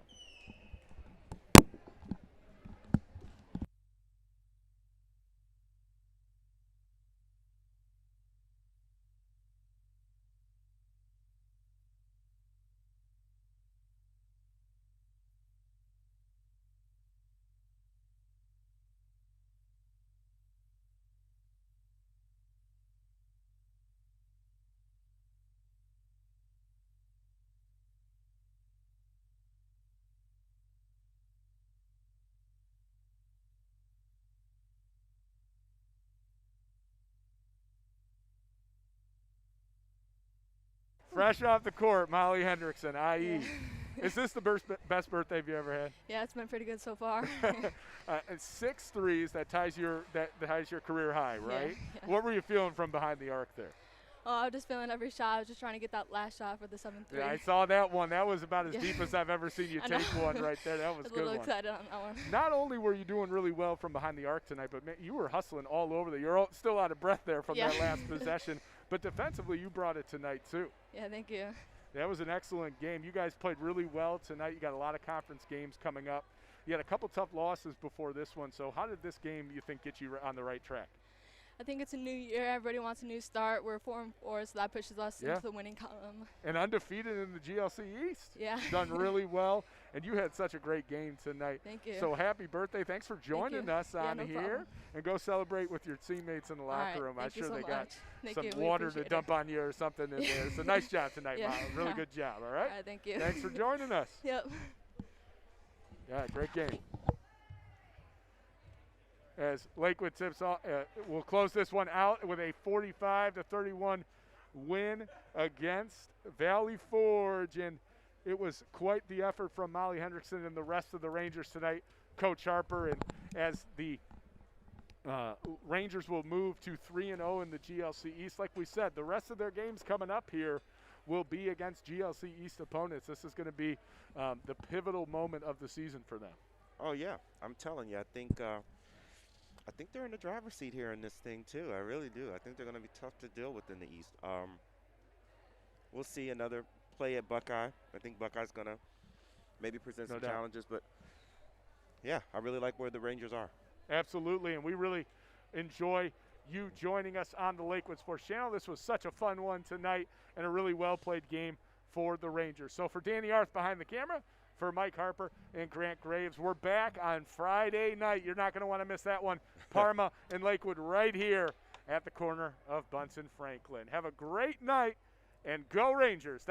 Fresh off the court, Molly Hendrickson, IE. Yeah. Is this the best birthday you ever had? Yeah, it's been pretty good so far. And 6 threes, that ties your career high, right? Yeah. What were you feeling from behind the arc there? Oh, I was just feeling every shot. I was just trying to get that last shot for the 7-3. Yeah, I saw that one. That was about as Yeah. deep as I've ever seen you I take know. one right there. That was I a was a good little one. excited on that one. Not only were you doing really well from behind the arc tonight, but man, you were hustling all over there. You're still out of breath there from Yeah. that last possession. But defensively, you brought it tonight too. Yeah, thank you. That was an excellent game. You guys played really well tonight. You got a lot of conference games coming up. You had a couple tough losses before this one. So how did this game, you think, get you on the right track? I think it's a new year. Everybody wants a new start. We're 4-4, so that pushes us Yeah. into the winning column. And undefeated in the GLC East. Yeah. Done really well. And you had such a great game tonight. Thank you. So happy birthday. Thanks for joining you. us Yeah, on no here. problem. And go celebrate with your teammates in the All locker right, room. I'm thank you sure so they got much. Thank some you. We water to appreciate dump it. on you or something in there. So nice job tonight, Yeah. Mom. Really good job, all right? All right, thank you. Thanks for joining us. Yep. Yeah, great game. As Lakewood tips off, we'll close this one out with a 45-31 win against Valley Forge. And it was quite the effort from Molly Hendrickson and the rest of the Rangers tonight, Coach Harper. And as the Rangers will move to 3-0 in the GLC East, like we said, the rest of their games coming up here will be against GLC East opponents. This is going to be the pivotal moment of the season for them. Oh yeah, I'm telling you, I think they're in the driver's seat here in this thing too. I really do. I think they're going to be tough to deal with in the East. We'll see another play at Buckeye. I think Buckeye's going to maybe present some challenges, but yeah, I really like where the Rangers are. Absolutely, and we really enjoy you joining us on the Lakewood Sports Channel. This was such a fun one tonight and a really well-played game for the Rangers. So for Danny Arth behind the camera, for Mike Harper and Grant Graves, we're back on Friday night. You're not going to want to miss that one. Parma and Lakewood right here at the corner of Bunsen Franklin. Have a great night, and go Rangers.